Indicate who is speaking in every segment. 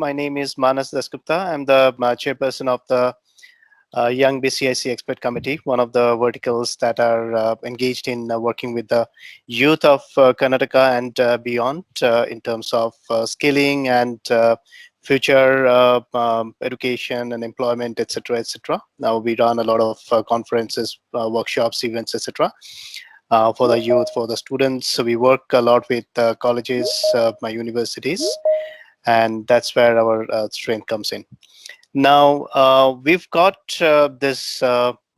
Speaker 1: My name is Manas Dasgupta. I'm the chairperson of the Young BCIC Expert Committee, one of the verticals that are engaged in working with the youth of Karnataka and beyond in terms of skilling and future education and employment, etc., etc. Now we run a lot of conferences, workshops, events, etc. For the youth, for the students. So we work a lot with colleges, my universities, and that's where our strength comes in. Now, we've got this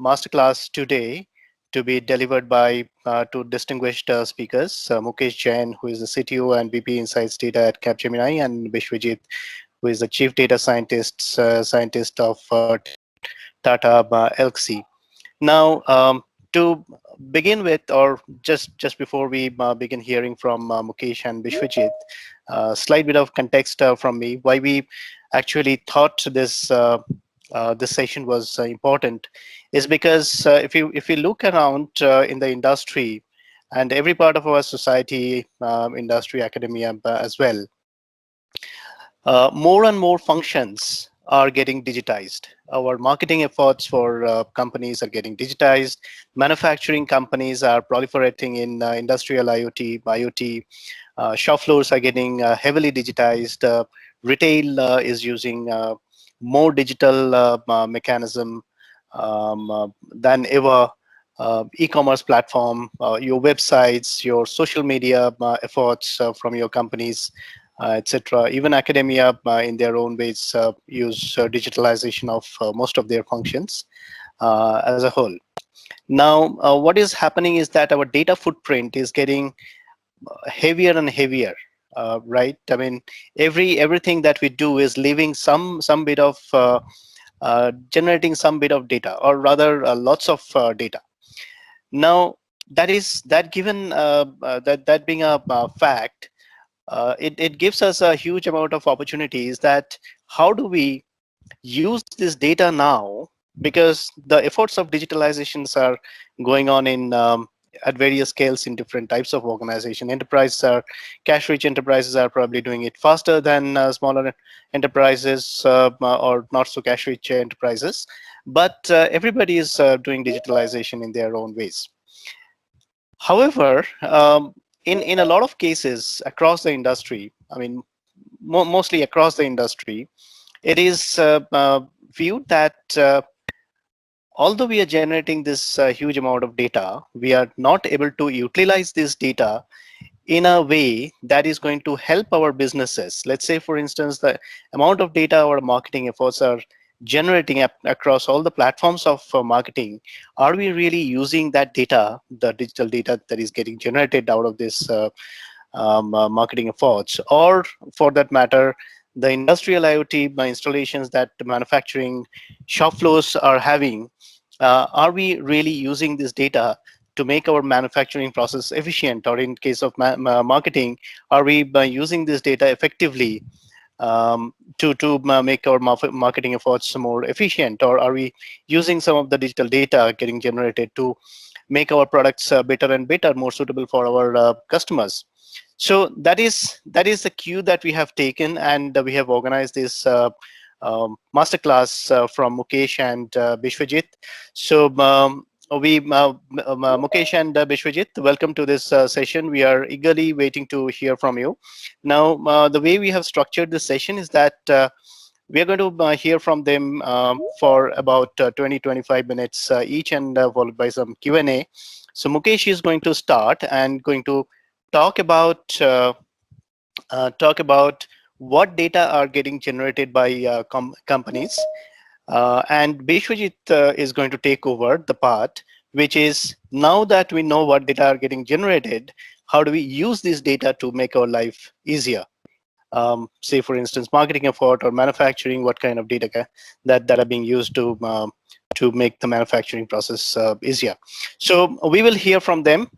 Speaker 1: masterclass today to be delivered by two distinguished speakers, Mukesh Jain, who is the CTO and VP Insights Data at Capgemini, and Vishwajit, who is the Chief Data Scientist of Tata Elxsi. Now, to begin with, or just before we begin hearing from Mukesh and Vishwajit, slight bit of context from me why we actually thought this this session was important is because if you look around in the industry and every part of our society, industry, academia as well, more and more functions are getting digitized. Our marketing efforts for companies are getting digitized. Manufacturing companies are proliferating in industrial IoT. Shop floors are getting heavily digitized. Retail is using more digital mechanism than ever. E-commerce platform, your websites, your social media efforts from your companies, etc. Even academia, in their own ways, use digitalization of most of their functions as a whole. Now, what is happening is that our data footprint is getting heavier and heavier. Right? I mean, everything that we do is leaving some bit of generating some bit of data, or rather, lots of data. Now, that given that being a fact. It gives us a huge amount of opportunities that how do we use this data now, because the efforts of digitalizations are going on in at various scales in different types of organization. Enterprises are cash-rich enterprises are probably doing it faster than smaller enterprises or not so cash-rich enterprises, but everybody is doing digitalization in their own ways. However, in a lot of cases across the industry, I mean, mostly across the industry, it is viewed that although we are generating this huge amount of data, we are not able to utilize this data in a way that is going to help our businesses. Let's say, for instance, the amount of data our marketing efforts are generating across all the platforms of marketing, are we really using that data, the digital data that is getting generated out of this marketing efforts, or for that matter, the industrial IoT installations that manufacturing shop floors are having, are we really using this data to make our manufacturing process efficient, or in case of marketing, are we using this data effectively to make our marketing efforts more efficient, or are we using some of the digital data getting generated to make our products better and better, more suitable for our customers? So that is the cue that we have taken, and we have organized this masterclass from Mukesh and Vishwajit. So Mukesh and Vishwajit, welcome to this session. We are eagerly waiting to hear from you. Now, the way we have structured this session is that we are going to hear from them for about 20-25 minutes each, and followed by some Q&A. So Mukesh is going to start and going to talk about what data are getting generated by companies. And Vishwajit is going to take over the part, which is, now that we know what data are getting generated, how do we use this data to make our life easier? Say, for instance, marketing effort or manufacturing, what kind of data that are being used to make the manufacturing process easier. So we will hear from them.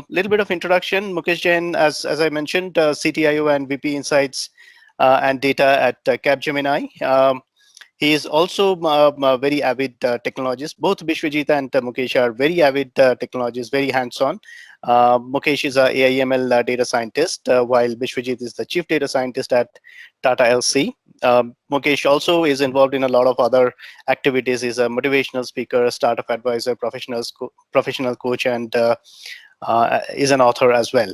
Speaker 1: Little bit of introduction. Mukesh Jain, as I mentioned, CTIO and VP Insights and Data at Capgemini. He is also a very avid technologist. Both Vishwajit and Mukesh are very avid technologists, very hands-on. Mukesh is a AI/ML data scientist, while Bishwajit is the chief data scientist at Tata LC. Mukesh also is involved in a lot of other activities. He's a motivational speaker, startup advisor, professional coach, and is an author as well.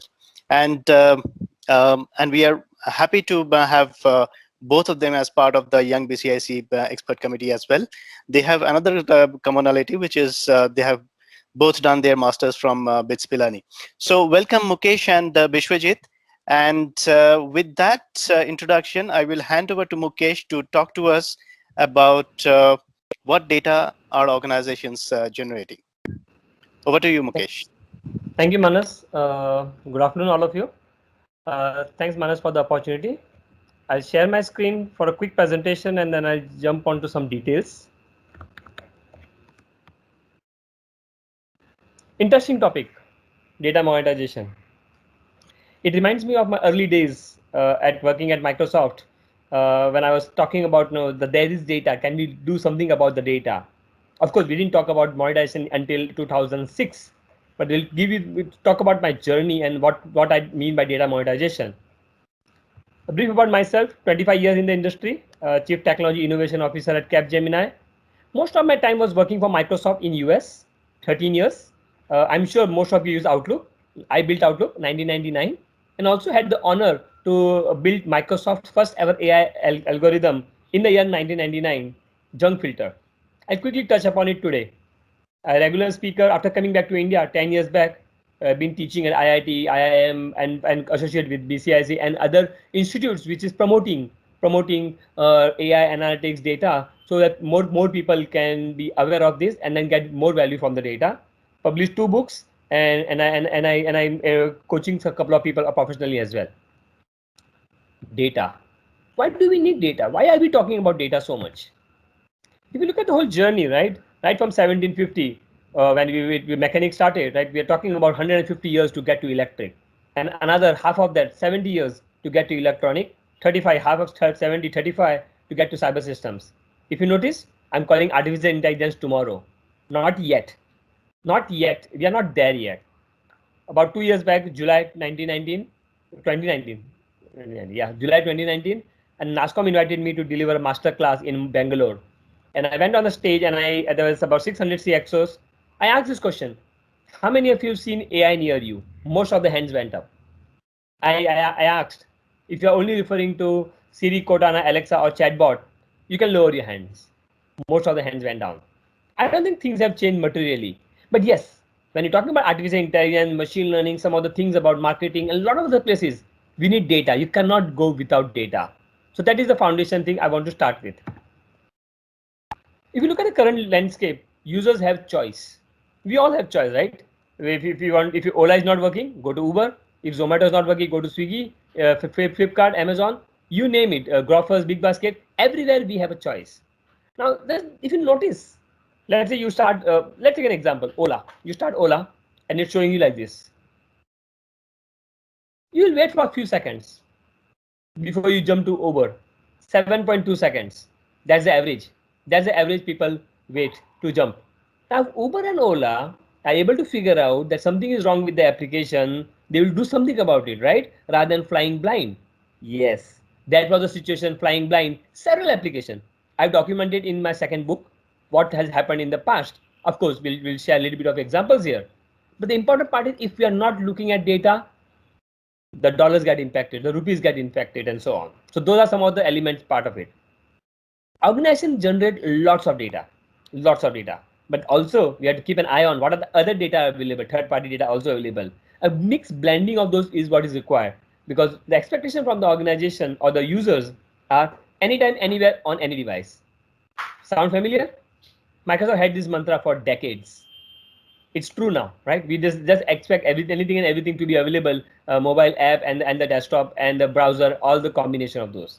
Speaker 1: And we are happy to have both of them as part of the Young BCIC expert committee as well. They have another commonality, which is they have both done their masters from BITS Pilani. So welcome Mukesh and Bishwajit. And with that introduction, I will hand over to Mukesh to talk to us about what data are organizations generating. Over to you, Mukesh.
Speaker 2: Thank you, Manas. Good afternoon, all of you. Thanks, Manas, for the opportunity. I'll share my screen for a quick presentation and then I'll jump onto some details. Interesting topic, data monetization. It reminds me of my early days at working at Microsoft when I was talking about that there is data. Can we do something about the data? Of course, we didn't talk about monetization until 2006, but we'll talk about my journey and what I mean by data monetization. A brief about myself: 25 years in the industry, Chief Technology Innovation Officer at Capgemini. Most of my time was working for Microsoft in US, 13 years. I'm sure most of you use Outlook. I built Outlook 1999 and also had the honor to build Microsoft's first ever AI algorithm in the year 1999, junk filter. I'll quickly touch upon it today. A regular speaker after coming back to India 10 years back. Been teaching at IIT, IIM, and associated with BCIC and other institutes which is promoting AI analytics data so that more people can be aware of this and then get more value from the data. Published 2 books and I'm coaching a couple of people professionally as well. Data. Why do we need data? Why are we talking about data so much? If you look at the whole journey, right from 1750, when we mechanics started, right, we are talking about 150 years to get to electric, and another half of that, 70 years to get to electronic, 35, half of 70, 35 to get to cyber systems. If you notice, I'm calling artificial intelligence tomorrow. Not yet. Not yet. We are not there yet. About 2 years back, July 2019, yeah, July 2019, and NASCOM invited me to deliver a master class in Bangalore. And I went on the stage and there was about 600 CXOs. I asked this question: how many of you have seen AI near you? Most of the hands went up. I asked, if you're only referring to Siri, Cortana, Alexa, or chatbot, you can lower your hands. Most of the hands went down. I don't think things have changed materially. But yes, when you're talking about artificial intelligence, machine learning, some of the things about marketing, a lot of other places, we need data. You cannot go without data. So that is the foundation thing I want to start with. If you look at the current landscape, users have choice. We all have choice, right? If Ola is not working, go to Uber. If Zomato is not working, go to Swiggy, Flipkart, Amazon, you name it, Grofers, Big Basket. Everywhere we have a choice. Now, if you notice, let's say you start, let's take an example, Ola. You start Ola and it's showing you like this. You will wait for a few seconds before you jump to Uber. 7.2 seconds. That's the average. That's the average people wait to jump. Now, Uber and Ola are able to figure out that something is wrong with the application. They will do something about it, right? Rather than flying blind. Yes, that was the situation, flying blind. Several applications. I've documented in my second book what has happened in the past. Of course, we'll share a little bit of examples here. But the important part is if we are not looking at data, the dollars get impacted, the rupees get impacted, and so on. So those are some of the elements part of it. Organizations generate lots of data, but also we have to keep an eye on what are the other data available, third-party data also available. A mixed blending of those is what is required because the expectation from the organization or the users are anytime, anywhere, on any device. Sound familiar? Microsoft had this mantra for decades. It's true now, right? We just expect anything and everything to be available, mobile app and the desktop and the browser, all the combination of those.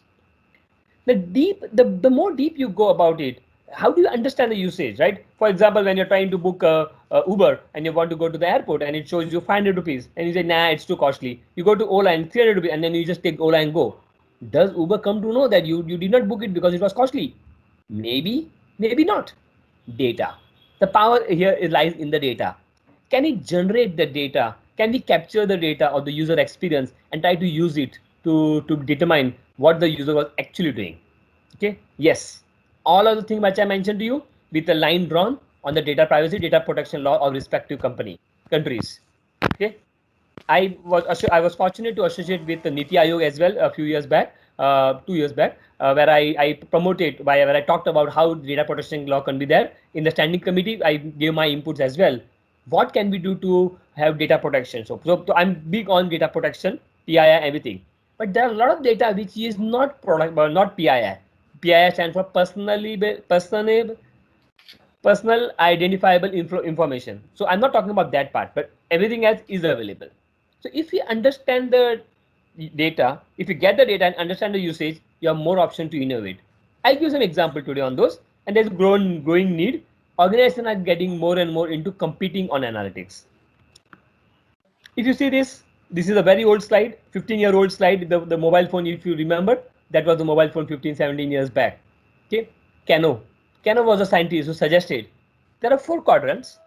Speaker 2: The more deep you go about it, how do you understand the usage, right? For example, when you're trying to book Uber and you want to go to the airport and it shows you 500 rupees and you say, nah, it's too costly. You go to Ola and 300 rupees and then you just take Ola and go. Does Uber come to know that you did not book it because it was costly? Maybe, maybe not. Data. The power here lies in the data. Can it generate the data? can we capture the data of the user experience and try to use it to determine what the user was actually doing? Okay, yes, all of the things which I mentioned to you with a line drawn on the data privacy, data protection law of respective countries. Okay, I was fortunate to associate with the Niti Aayog as well a few years back, 2 years back, where I promoted where I talked about how data protection law can be there in the standing committee. I gave my inputs as well. What can we do to have data protection? So I'm big on data protection, PII, everything. But there are a lot of data which is not not PII. PII stands for personal identifiable information. So I'm not talking about that part, but everything else is available. So if you understand the data, if you get the data and understand the usage, you have more option to innovate. I'll give some example today on those, and there's growing need. Organizations are getting more and more into competing on analytics. If you see this is a very old slide, 15-year-old slide. The mobile phone, if you remember, that was the mobile phone 15, 17 years back. Okay, Kano. Kano was a scientist who suggested there are 4 quadrants: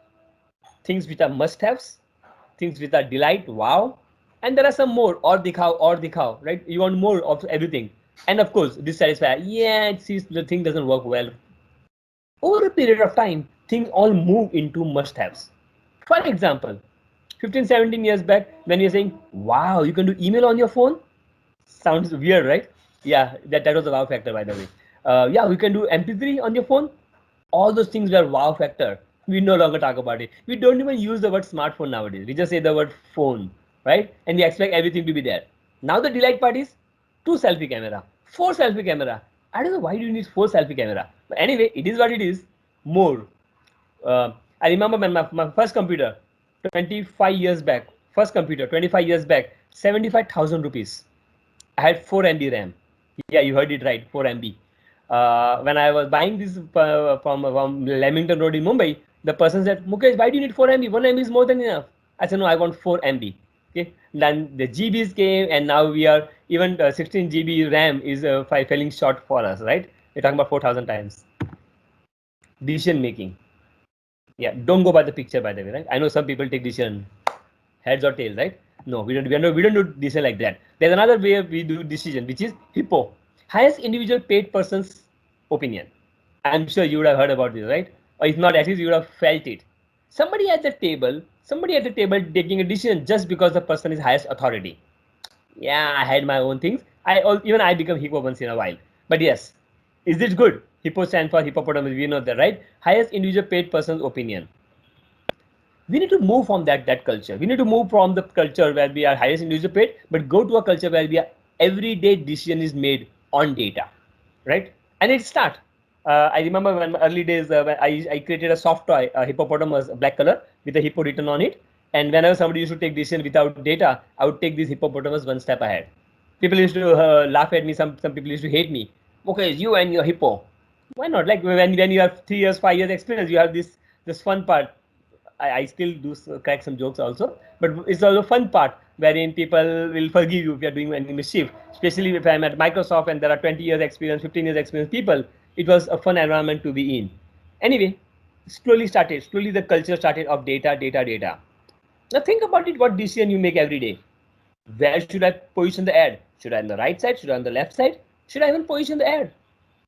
Speaker 2: things which are must-haves, things which are delight, wow, and there are some more, or dikhao, right? You want more of everything, and of course, dissatisfied. Yeah, it seems the thing doesn't work well. Over a period of time, things all move into must-haves. For example, 15, 17 years back, when you're saying, wow, you can do email on your phone, sounds weird, right? Yeah, that was a wow factor, by the way. Yeah, we can do MP3 on your phone. All those things were wow factor. We no longer talk about it. We don't even use the word smartphone nowadays. We just say the word phone, right? And we expect everything to be there. Now the delight part is 2 selfie camera, 4 selfie camera. I don't know why do you need 4 selfie camera. But anyway, it is what it is. More. I remember when my first computer, 25 years back, first computer, 25 years back, 75,000 rupees. I had 4 MB RAM. Yeah, you heard it right, 4 MB. When I was buying this from Leamington Road in Mumbai, the person said, Mukesh, why do you need 4 MB? 1 MB is more than enough. I said, no, I want 4 MB. Okay. Then the GBs came, and now we are even 16 GB RAM is falling short for us, right? We're talking about 4,000 times. Decision making. Yeah, don't go by the picture, by the way, right? I know some people take decision heads or tails, right? No, we don't do decision like that. There's another way we do decision, which is HIPPO, highest individual paid person's opinion. I'm sure you would have heard about this, right? Or if not, at least you would have felt it. Somebody at the table taking a decision just because the person is highest authority. Yeah, I had my own things. Even I become hippo once in a while. But yes, is it good? Hippo stands for hippopotamus. We know that, right? Highest individual paid person's opinion. We need to move from that culture. We need to move from the culture where we are highest individual paid, but go to a culture where we are everyday decision is made on data, right? And it start. I remember when my early days when I created a soft toy, a hippopotamus, black color with a hippo written on it. And whenever somebody used to take decision without data, I would take this hippopotamus one step ahead. People used to laugh at me. Some people used to hate me. Okay, you and your hippo. Why not? Like when you have 3 years, 5 years experience, you have this fun part. I still do crack some jokes also, but it's also a fun part wherein people will forgive you if you're doing any mischief. Especially if I'm at Microsoft and there are 20 years experience, 15 years experience people, it was a fun environment to be in. Anyway, slowly the culture started of data, data, data. Now think about it, what decision you make every day. Where should I position the ad? Should I on the right side? Should I on the left side? Should I even position the ad?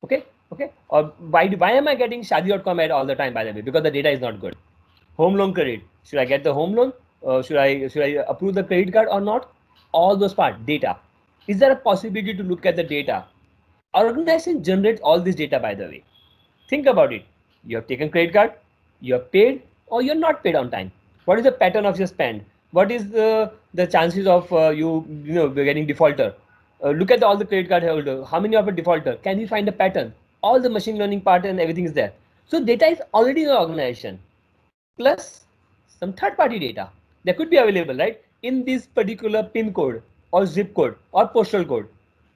Speaker 2: Okay, okay. Or why am I getting Shadi.com ad all the time, by the way? Because the data is not good. Home loan credit. Should I get the home loan? Should I approve the credit card or not? All those part data. Is there a possibility to look at the data? Organization generates all this data, by the way. Think about it. You have taken credit card, you have paid, or you're not paid on time. What is the pattern of your spend? What is the chances of you getting defaulter? Look at all the credit card holder. How many of a defaulter? Can we find a pattern? All the machine learning part and everything is there. So data is already in the organization. Plus some third-party data that could be available, right? In this particular PIN code or zip code or postal code.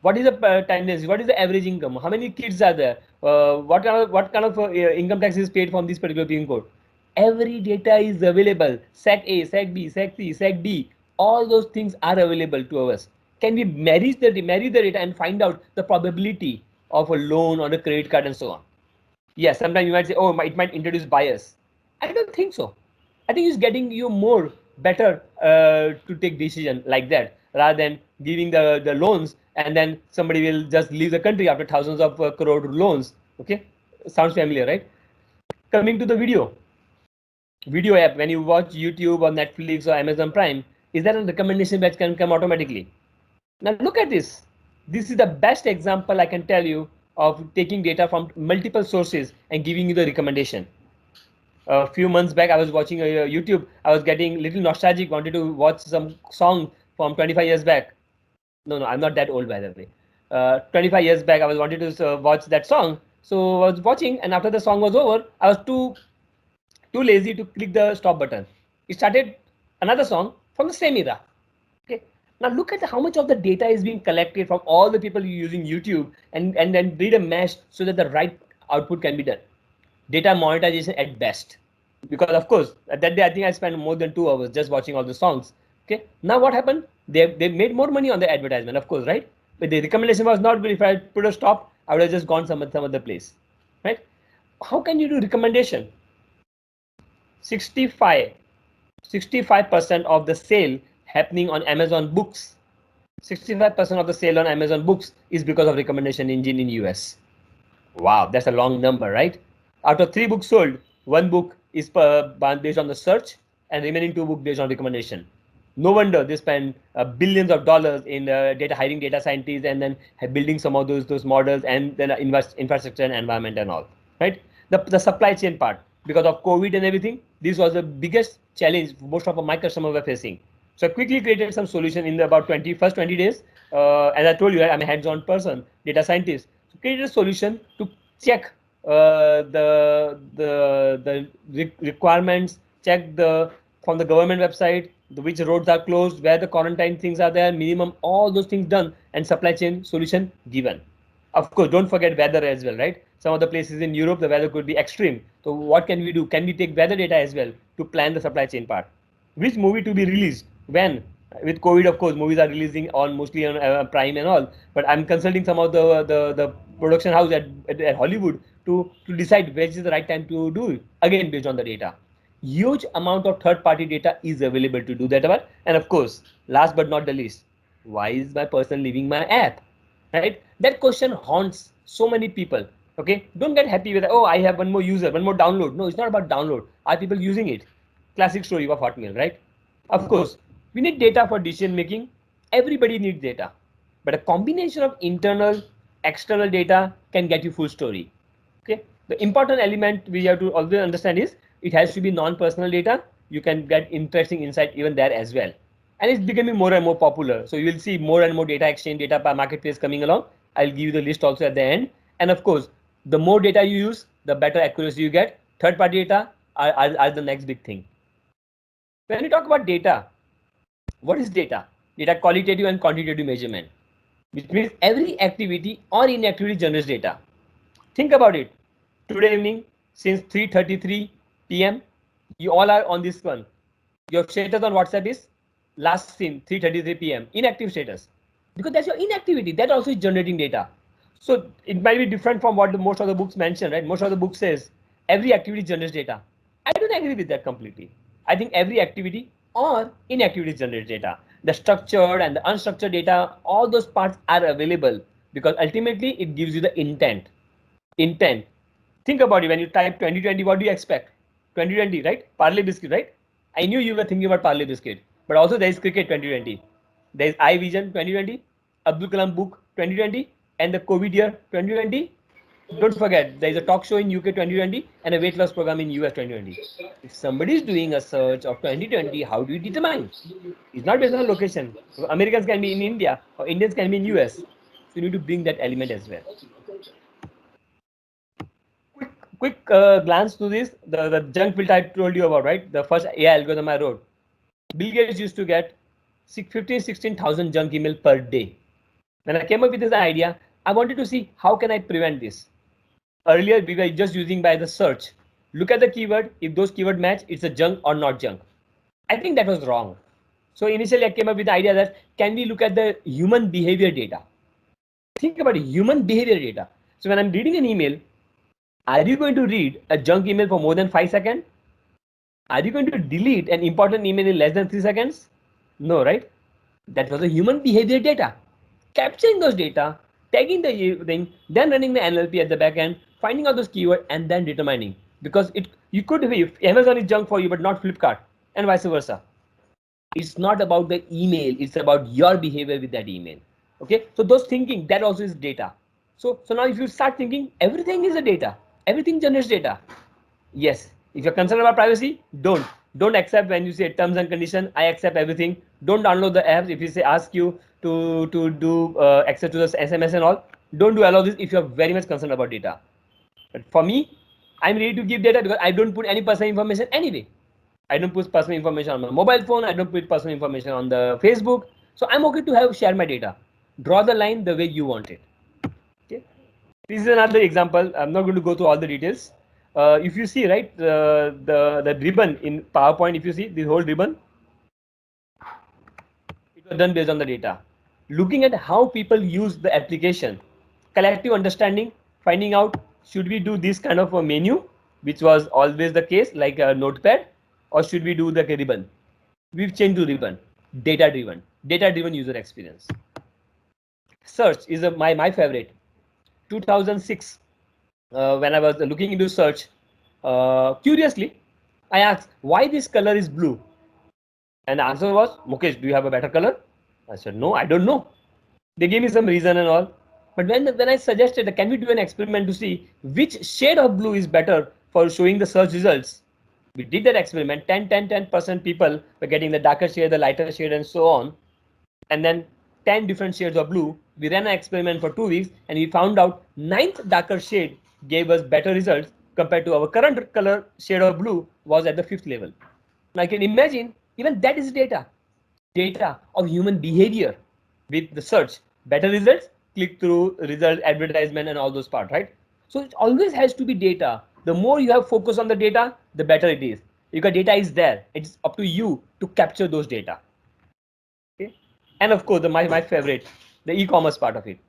Speaker 2: What is the timeless? What is the average income? How many kids are there? What kind of income tax is paid from this particular PIN code? Every data is available. SEC A, SEC B, SEC C, SEC D. All those things are available to us. Can we marry the data and find out the probability of a loan or a credit card and so on? Yes, sometimes you might say, oh, it might introduce bias. I don't think so. I think it's getting you more better to take decision like that rather than giving the loans and then somebody will just leave the country after thousands of crore loans. Okay, sounds familiar, right? Coming to the video app, when you watch YouTube or Netflix or Amazon Prime, is there a recommendation that can come automatically? Now look at this. This is the best example I can tell you of taking data from multiple sources and giving you the recommendation. A few months back, I was watching YouTube. I was getting a little nostalgic, wanted to watch some song from 25 years back. No, I'm not that old, by the way. 25 years back, I was wanted to watch that song. So I was watching, and after the song was over, I was too lazy to click the stop button. It started another song from the same era. Okay. Now look at how much of the data is being collected from all the people using YouTube and then read a mesh so that the right output can be done. Data monetization at best. Because of course, that day I think I spent more than 2 hours just watching all the songs. Okay. Now what happened? They made more money on the advertisement, of course, right? But the recommendation was not good. If I put a stop, I would have just gone some other place. Right? How can you do recommendation? 65 65% of the sale happening on Amazon Books. 65% of the sale on Amazon Books is because of recommendation engine in US. Wow, that's a long number, right? Out of 3 books sold, 1 book is based on the search and remaining 2 books based on recommendation. No wonder they spend billions of dollars in data hiring data scientists and then building some of those models and then invest infrastructure and environment and all, right? The supply chain part, because of COVID and everything, this was the biggest challenge most of my customers were facing. So I quickly created some solution in the about 20 days. As I told you, I'm a hands-on person, data scientist. So created a solution to check the requirements, check the from the government website, which roads are closed, where the quarantine things are there, minimum, all those things done, and supply chain solution given. Of course, don't forget weather as well, right? Some of the places in Europe, the weather could be extreme. So what can we do? Can we take weather data as well to plan the supply chain part? Which movie to be released? When? With COVID, of course, movies are releasing on mostly on Prime and all. But I'm consulting some of the production house at Hollywood to decide which is the right time to do it. Again, based on the data. Huge amount of third-party data is available to do that. And of course, last but not the least, why is my person leaving my app? Right? That question haunts so many people. Okay, don't get happy with, oh, I have one more user, one more download. No, it's not about download. Are people using it? Classic story of Hotmail, right? Of course, we need data for decision making. Everybody needs data, but a combination of internal, external data can get you full story. Okay, the important element we have to always understand is it has to be non-personal data. You can get interesting insight even there as well, and it's becoming more and more popular. So you will see more and more data exchange, data by marketplace coming along. I'll give you the list also at the end. And of course, the more data you use, the better accuracy you get. Third-party data are the next big thing. When we talk about data, what is data? Data qualitative and quantitative measurement, which means every activity or inactivity generates data. Think about it. Today evening, since 3:33 p.m., you all are on this one. Your status on WhatsApp is last seen 3:33 p.m. inactive status, because that's your inactivity. That also is generating data. So it might be different from what most of the books mention, right? Most of the book says every activity generates data. I don't agree with that completely. I think every activity or inactivity generates data. The structured and the unstructured data, all those parts are available because ultimately it gives you the intent. Intent. Think about it. When you type 2020, what do you expect? 2020, right? Parley biscuit, right? I knew you were thinking about Parley biscuit, but also there is cricket 2020. There is iVision 2020, Abdul Kalam book 2020, and the COVID year 2020. Don't forget, there is a talk show in UK 2020 and a weight loss program in US 2020. If somebody is doing a search of 2020, how do you determine? It's not based on location. Americans can be in India or Indians can be in US. So you need to bring that element as well. Quick glance to this, the junk filter I told you about, right? The first AI algorithm I wrote. Bill Gates used to get 16,000 junk email per day. When I came up with this idea, I wanted to see how can I prevent this. Earlier, we were just using by the search. Look at the keyword. If those keyword match, it's a junk or not junk. I think that was wrong. So initially, I came up with the idea that can we look at the human behavior data? Think about it, human behavior data. So when I'm reading an email, are you going to read a junk email for more than 5 seconds? Are you going to delete an important email in less than 3 seconds? No, right? That was a human behavior data. Capturing those data, tagging the thing, then running the NLP at the back end, finding out those keywords, and then determining. Because you could be, if Amazon is junk for you, but not Flipkart, and vice versa. It's not about the email, it's about your behavior with that email. Okay, so those thinking, that also is data. So now if you start thinking, everything is a data, everything generates data. Yes, if you're concerned about privacy, don't accept when you say terms and condition. I accept everything. Don't download the apps if you say ask you to do access to the SMS and all. Don't do allow this if you're very much concerned about data. But for me, I'm ready to give data because I don't put any personal information anyway. I don't put personal information on my mobile phone. I don't put personal information on the Facebook. So I'm okay to have share my data. Draw the line the way you want it. Okay. This is another example. I'm not going to go through all the details. If you see, right, the ribbon in PowerPoint, if you see this whole ribbon, it was done based on the data. Looking at how people use the application, collective understanding, finding out should we do this kind of a menu, which was always the case, like a notepad, or should we do the ribbon? We've changed to ribbon, data driven user experience. Search is my favorite. 2006, when I was looking into search, curiously, I asked why this color is blue, and the answer was, Mukesh, do you have a better color? I said, no, I don't know. They gave me some reason and all. But when I suggested, can we do an experiment to see which shade of blue is better for showing the search results? We did that experiment. 10% people were getting the darker shade, the lighter shade, and so on. And then 10 different shades of blue. We ran an experiment for 2 weeks and we found out ninth darker shade gave us better results compared to our current color shade of blue was at the 5th level. Now I can imagine even that is data of human behavior with the search, better results, click through, result, advertisement, and all those parts, right? So it always has to be data. The more you have focus on the data, the better it is. Because data is there, it's up to you to capture those data. Okay, and of course, my favorite, the e-commerce part of it.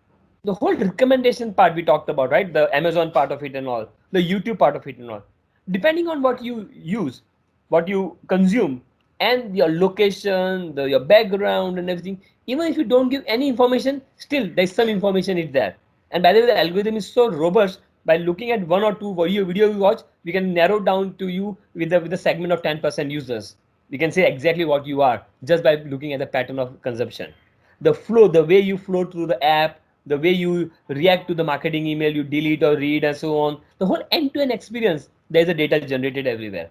Speaker 2: The whole recommendation part we talked about, right? The Amazon part of it and all, the YouTube part of it and all. Depending on what you use, what you consume, and your location, your background and everything, even if you don't give any information, still there's some information is there. And by the way, the algorithm is so robust. By looking at one or two video we watch, we can narrow down to you with the segment of 10% users. We can say exactly what you are just by looking at the pattern of consumption. The flow, the way you flow through the app, the way you react to the marketing email you delete or read and so on, the whole end-to-end experience, there's a data generated everywhere.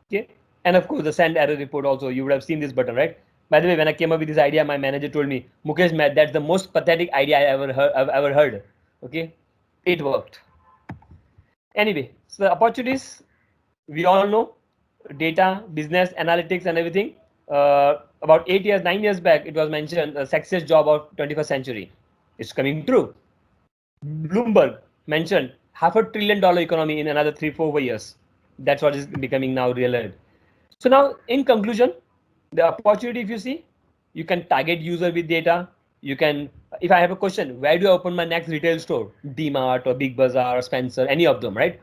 Speaker 2: Okay, and of course the send error report also, you would have seen this button, right? By the way, when I came up with this idea, my manager told me, Mukesh, that's the most pathetic idea I've ever heard. Okay, it worked. Anyway, so the opportunities, we all know, data, business, analytics, and everything. About 8 years, 9 years back, it was mentioned a success job of 21st century. It's coming true. Bloomberg mentioned $500 billion economy in another 3-4 years. That's what is becoming now real. So now, in conclusion, the opportunity, if you see, you can target user with data. You can, if I have a question, where do I open my next retail store? DMart or Big Bazaar or Spencer, any of them, right?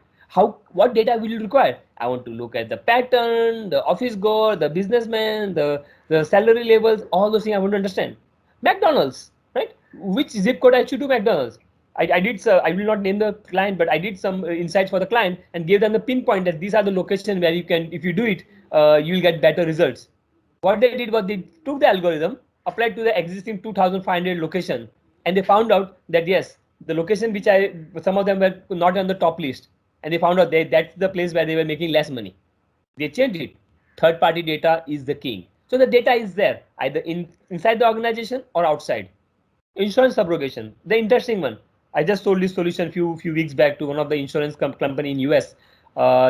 Speaker 2: What data will you require? I want to look at the pattern, the office goer, the businessman, the salary levels, all those things I want to understand. McDonald's, right? Which zip code I should do McDonald's? I did so, I will not name the client, but I did some insights for the client and gave them the pinpoint that these are the locations where you can, if you do it, you will get better results. What they did was they took the algorithm, applied to the existing 2,500 location, and they found out that yes, the location which some of them were not on the top list, and they found out that's the place where they were making less money. They changed it. Third party data is the king. So the data is there either inside the organization or outside. Insurance subrogation, the interesting one. I just sold this solution few weeks back to one of the insurance company in US.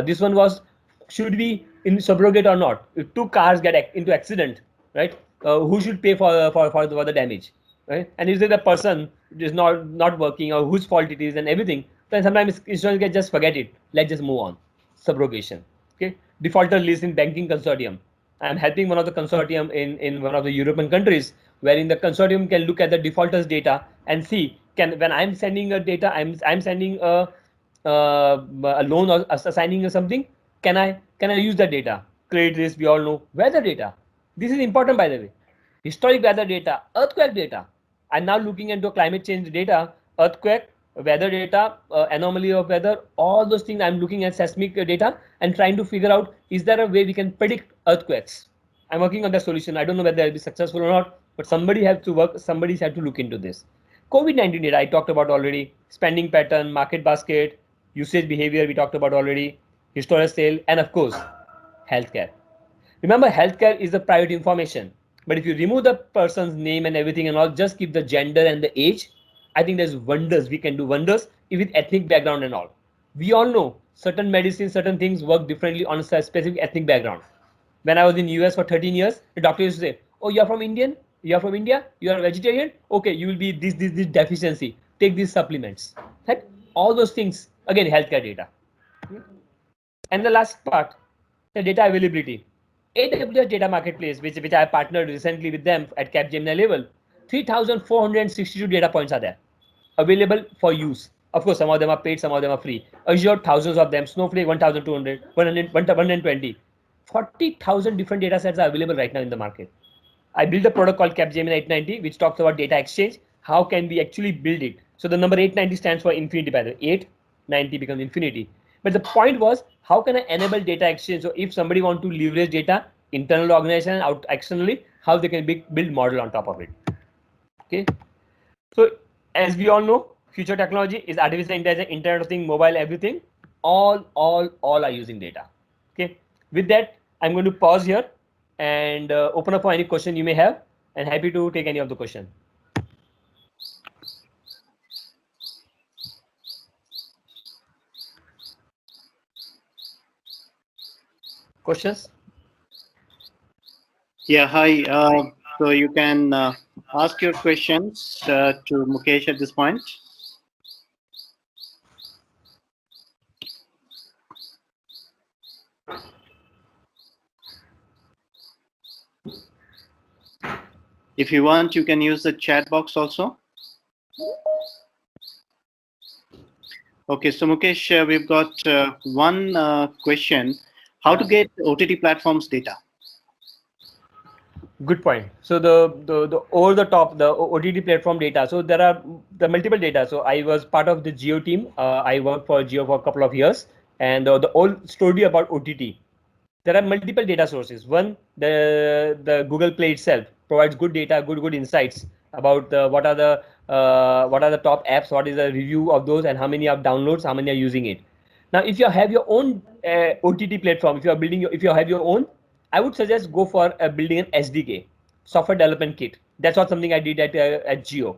Speaker 2: This one was, should we in subrogate or not? If two cars get into accident, right? Who should pay for the damage, right? And is it a person is not working or whose fault it is and everything? Then sometimes insurance can just forget it. Let's just move on. Subrogation. Okay. Defaulter list in banking consortium. I'm helping one of the consortium in one of the European countries, wherein the consortium can look at the defaulters data and see, can when I'm sending a data, I'm sending a loan or assigning something, can I use that data? credit risk, we all know. Weather data. This is important, by the way. Historic weather data, earthquake data. I'm now looking into climate change data, earthquake, weather data, anomaly of weather, all those things. I'm looking at seismic data and trying to figure out, is there a way we can predict earthquakes? I'm working on the solution. I don't know whether I'll be successful or not, but somebody has to work, somebody's had to look into this. COVID-19 data, I talked about already. Spending pattern, market basket, usage behavior, we talked about already. Historical sale, and of course, healthcare. Remember, healthcare is the private information. But if you remove the person's name and everything and all, just keep the gender and the age, I think there's wonders. We can do wonders with ethnic background and all. We all know certain medicines, certain things work differently on a specific ethnic background. When I was in US for 13 years, the doctor used to say, "Oh, you're from Indian? You're from India? You're a vegetarian? Okay, you will be this deficiency. Take these supplements." Right? All those things, again, healthcare data. And the last part, the data availability. AWS Data Marketplace, which I partnered recently with them at Capgemini level, 3,462 data points are there available for use. Of course, some of them are paid, some of them are free. Azure, thousands of them. Snowflake, 1,200, 120. 40,000 different data sets are available right now in the market. I built a product called Capgemini 890, which talks about data exchange. How can we actually build it? So the number 890 stands for infinity, by the way. 890 becomes infinity. But the point was, how can I enable data exchange? So if somebody want to leverage data, internal organization, out externally, how they can build model on top of it. Okay. So as we all know, future technology is artificial intelligence, Internet of Things, mobile, everything. All are using data. Okay. With that, I'm going to pause here and open up for any question you may have, and happy to take any of the question. Questions?
Speaker 1: Yeah, hi. So you can ask your questions to Mukesh at this point. If you want, you can use the chat box also. Okay, so Mukesh, we've got one question: how to get OTT platforms data?
Speaker 2: Good point. So the over the top, the OTT platform data. So there are the multiple data. So I was part of the Geo team. I worked for Geo for a couple of years, and the whole story about OTT. There are multiple data sources. One, the Google Play itself provides good data, good insights about what are the top apps, what is the review of those, and how many are downloads, how many are using it. Now, if you have your own OTT platform, if you are building, if you have your own, I would suggest go for building an SDK, software development kit. That's what something I did at Geo.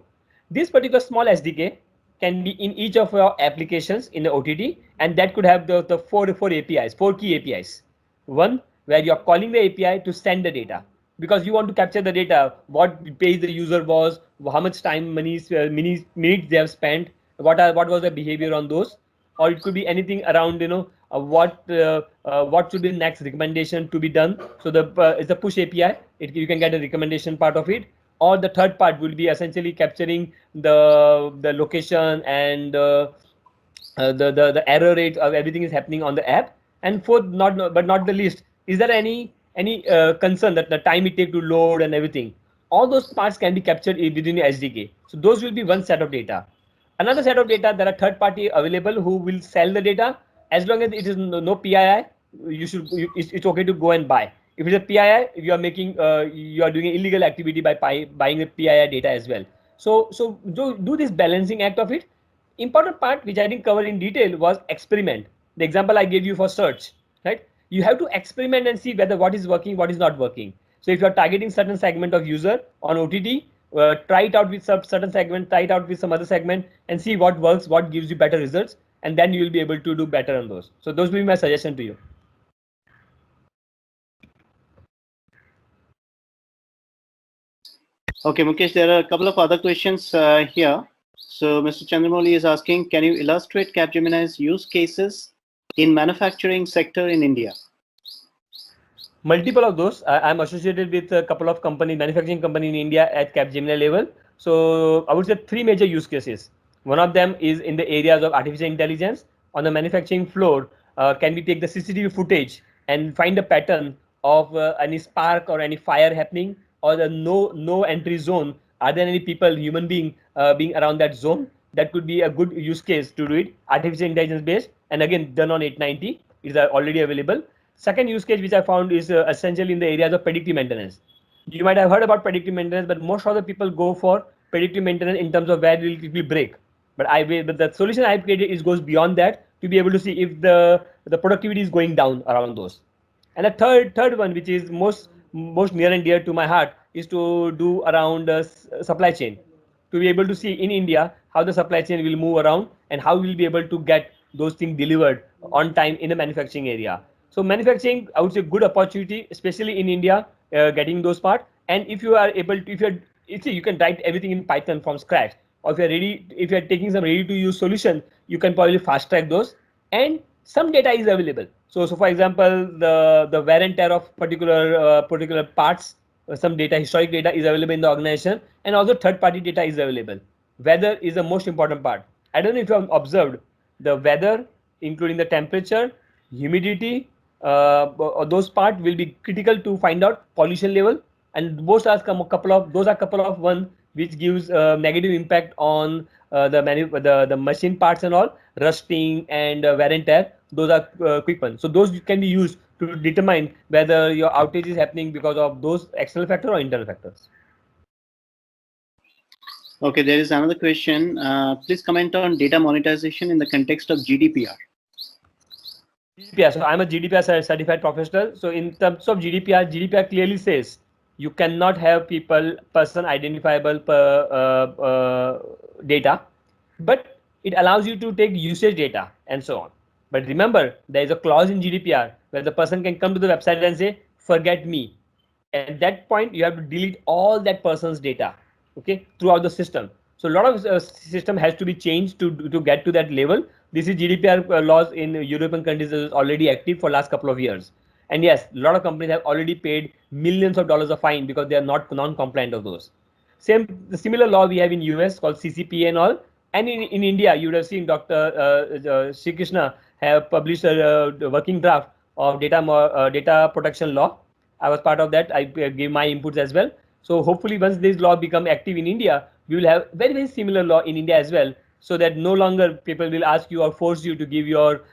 Speaker 2: This particular small SDK can be in each of your applications in the OTT, and that could have the four APIs, four key APIs. One, where you're calling the API to send the data, because you want to capture the data, what page the user was, how much time, minutes they have spent, what was the behavior on those, or it could be anything around, what should be the next recommendation to be done. So it's a push API. You can get a recommendation part of it, or the third part will be essentially capturing the location and the error rate of everything is happening on the app. And fourth, but not the least, is there any concern that the time it take to load and everything? All those parts can be captured within the SDK. So those will be one set of data. Another set of data, there are third party available who will sell the data. As long as it is no PII, it's okay to go and buy. If it's a PII, if you are making you are doing an illegal activity by buying the PII data as well. So do this balancing act of it. Important part which I didn't cover in detail was experiment. The example I gave you for search, right? You have to experiment and see whether what is working, what is not working. So if you are targeting certain segment of user on OTT, try it out with some certain segment, try it out with some other segment, and see what works, what gives you better results, and then you will be able to do better on those. So those will be my suggestion to you.
Speaker 1: Okay, Mukesh, there are a couple of other questions here. So Mr. Chandramouli is asking, can you illustrate Capgemini's use cases in manufacturing sector in India?
Speaker 2: Multiple of those. I'm associated with a couple of manufacturing company in India at Capgemini level. So I would say three major use cases. One of them is in the areas of artificial intelligence. On the manufacturing floor, can we take the CCTV footage and find a pattern of any spark or any fire happening, or the no entry zone. Are there any people, human being around that zone? That could be a good use case to do it. Artificial intelligence based, and again done on 890 is already available. Second use case which I found is essentially in the areas of predictive maintenance. You might have heard about predictive maintenance, but most of the people go for predictive maintenance in terms of where it will break. But the solution I've created is goes beyond that to be able to see if the productivity is going down around those. And the third one, which is most near and dear to my heart, is to do around supply chain, to be able to see in India how the supply chain will move around and how we'll be able to get those things delivered on time in the manufacturing area. So manufacturing, I would say, good opportunity, especially in India, getting those parts. And if you are able to, if you can write everything in Python from scratch, or if you're taking some ready to use solution, you can probably fast track those. And some data is available. So for example, the wear and tear of particular parts, some data, historic data is available in the organization, and also third party data is available. Weather is the most important part. I don't know if you have observed the weather, including the temperature, humidity, those parts will be critical to find out pollution level, and those are couple of one which gives negative impact on the machine parts and all, rusting and wear and tear. Those are quick ones. So those can be used to determine whether your outage is happening because of those external factor or internal factors.
Speaker 1: Okay, there is another question. Please comment on data monetization in the context of GDPR.
Speaker 2: GDPR. So I'm a GDPR certified professional. So in terms of GDPR clearly says you cannot have person identifiable data, but it allows you to take usage data and so on. But remember, there is a clause in GDPR where the person can come to the website and say, "Forget me." At that point, you have to delete all that person's data, okay, throughout the system. So a lot of system has to be changed to get to that level. This is GDPR laws in European countries is already active for last couple of years. And yes, a lot of companies have already paid millions of dollars of fine because they are not non-compliant of those. The similar law we have in US called CCPA and all. And in India, you would have seen Dr. Sri Krishna have published a working draft of data protection law. I was part of that. I gave my inputs as well. So hopefully once this law become active in India, we will have very similar law in India as well, so that no longer people will ask you or force you to give your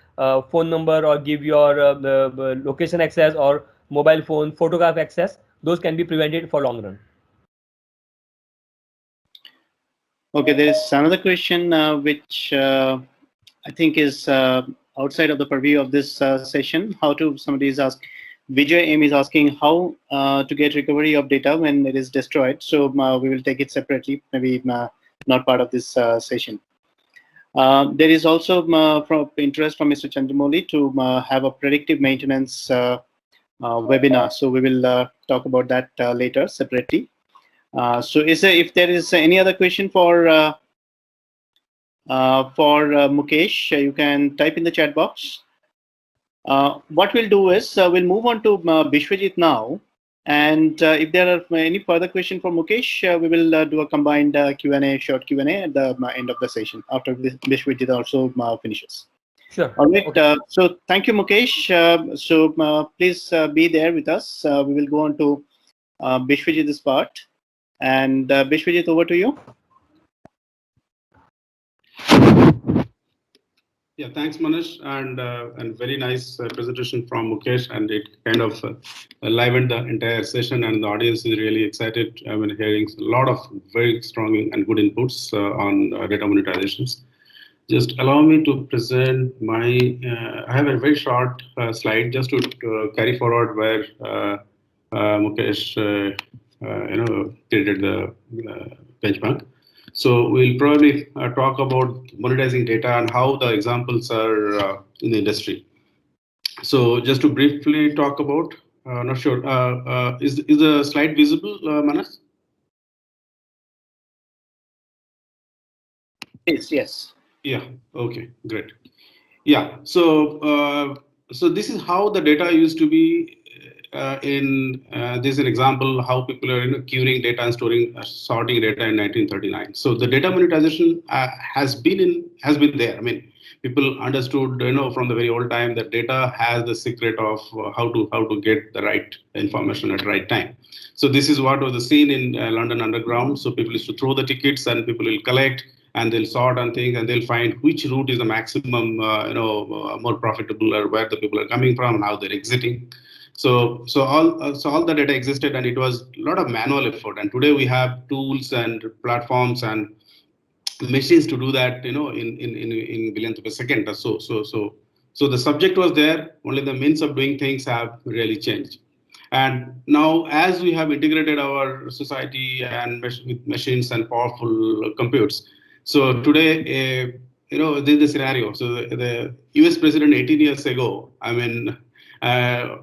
Speaker 2: phone number or give your location access or mobile phone photograph access. Those can be prevented for long run.
Speaker 1: Okay, there is another question which I think is outside of the purview of this session. Somebody is asking, Vijay M is asking how to get recovery of data when it is destroyed. So we will take it separately, maybe not part of this session. There is also from interest from Mr. Chandramoli to have a predictive maintenance webinar. So we will talk about that later separately. So if there is any other question for Mukesh, you can type in the chat box. What we'll do is we'll move on to Bishwajit now, and if there are any further questions for Mukesh, we will do a combined Q&A, short Q&A at the end of the session after Bishwajit also finishes.
Speaker 2: Sure.
Speaker 1: All right. Okay. So thank you, Mukesh. Please be there with us. We will go on to Bishwajit's part. And Bishwajit, over to you.
Speaker 3: Yeah, thanks, Manish, and very nice presentation from Mukesh, and it kind of livened the entire session, and the audience is really excited when hearing a lot of very strong and good inputs on data monetizations. Just allow me to present my. I have a very short slide just to carry forward where Mukesh, created the benchmark. So we'll probably talk about monetizing data and how the examples are in the industry. So just to briefly talk about, not sure, is the slide visible, Manas?
Speaker 1: Yes.
Speaker 3: Yeah. Okay. Great. Yeah. So so this is how the data used to be. This is an example how people are queuing data and sorting data in 1939. So the data monetization has been there. I mean, People understood, from the very old time that data has the secret of how to get the right information at the right time. So this is what was the scene in London Underground. So people used to throw the tickets and people will collect and they'll sort and things and they'll find which route is the maximum, more profitable or where the people are coming from and how they're exiting. So all the data existed and it was a lot of manual effort. And today we have tools and platforms and machines to do that, in billionth of a second. So the subject was there, only the means of doing things have really changed. And now, as we have integrated our society and with machines and powerful computes, so today, this is the scenario. So the US president 18 years ago,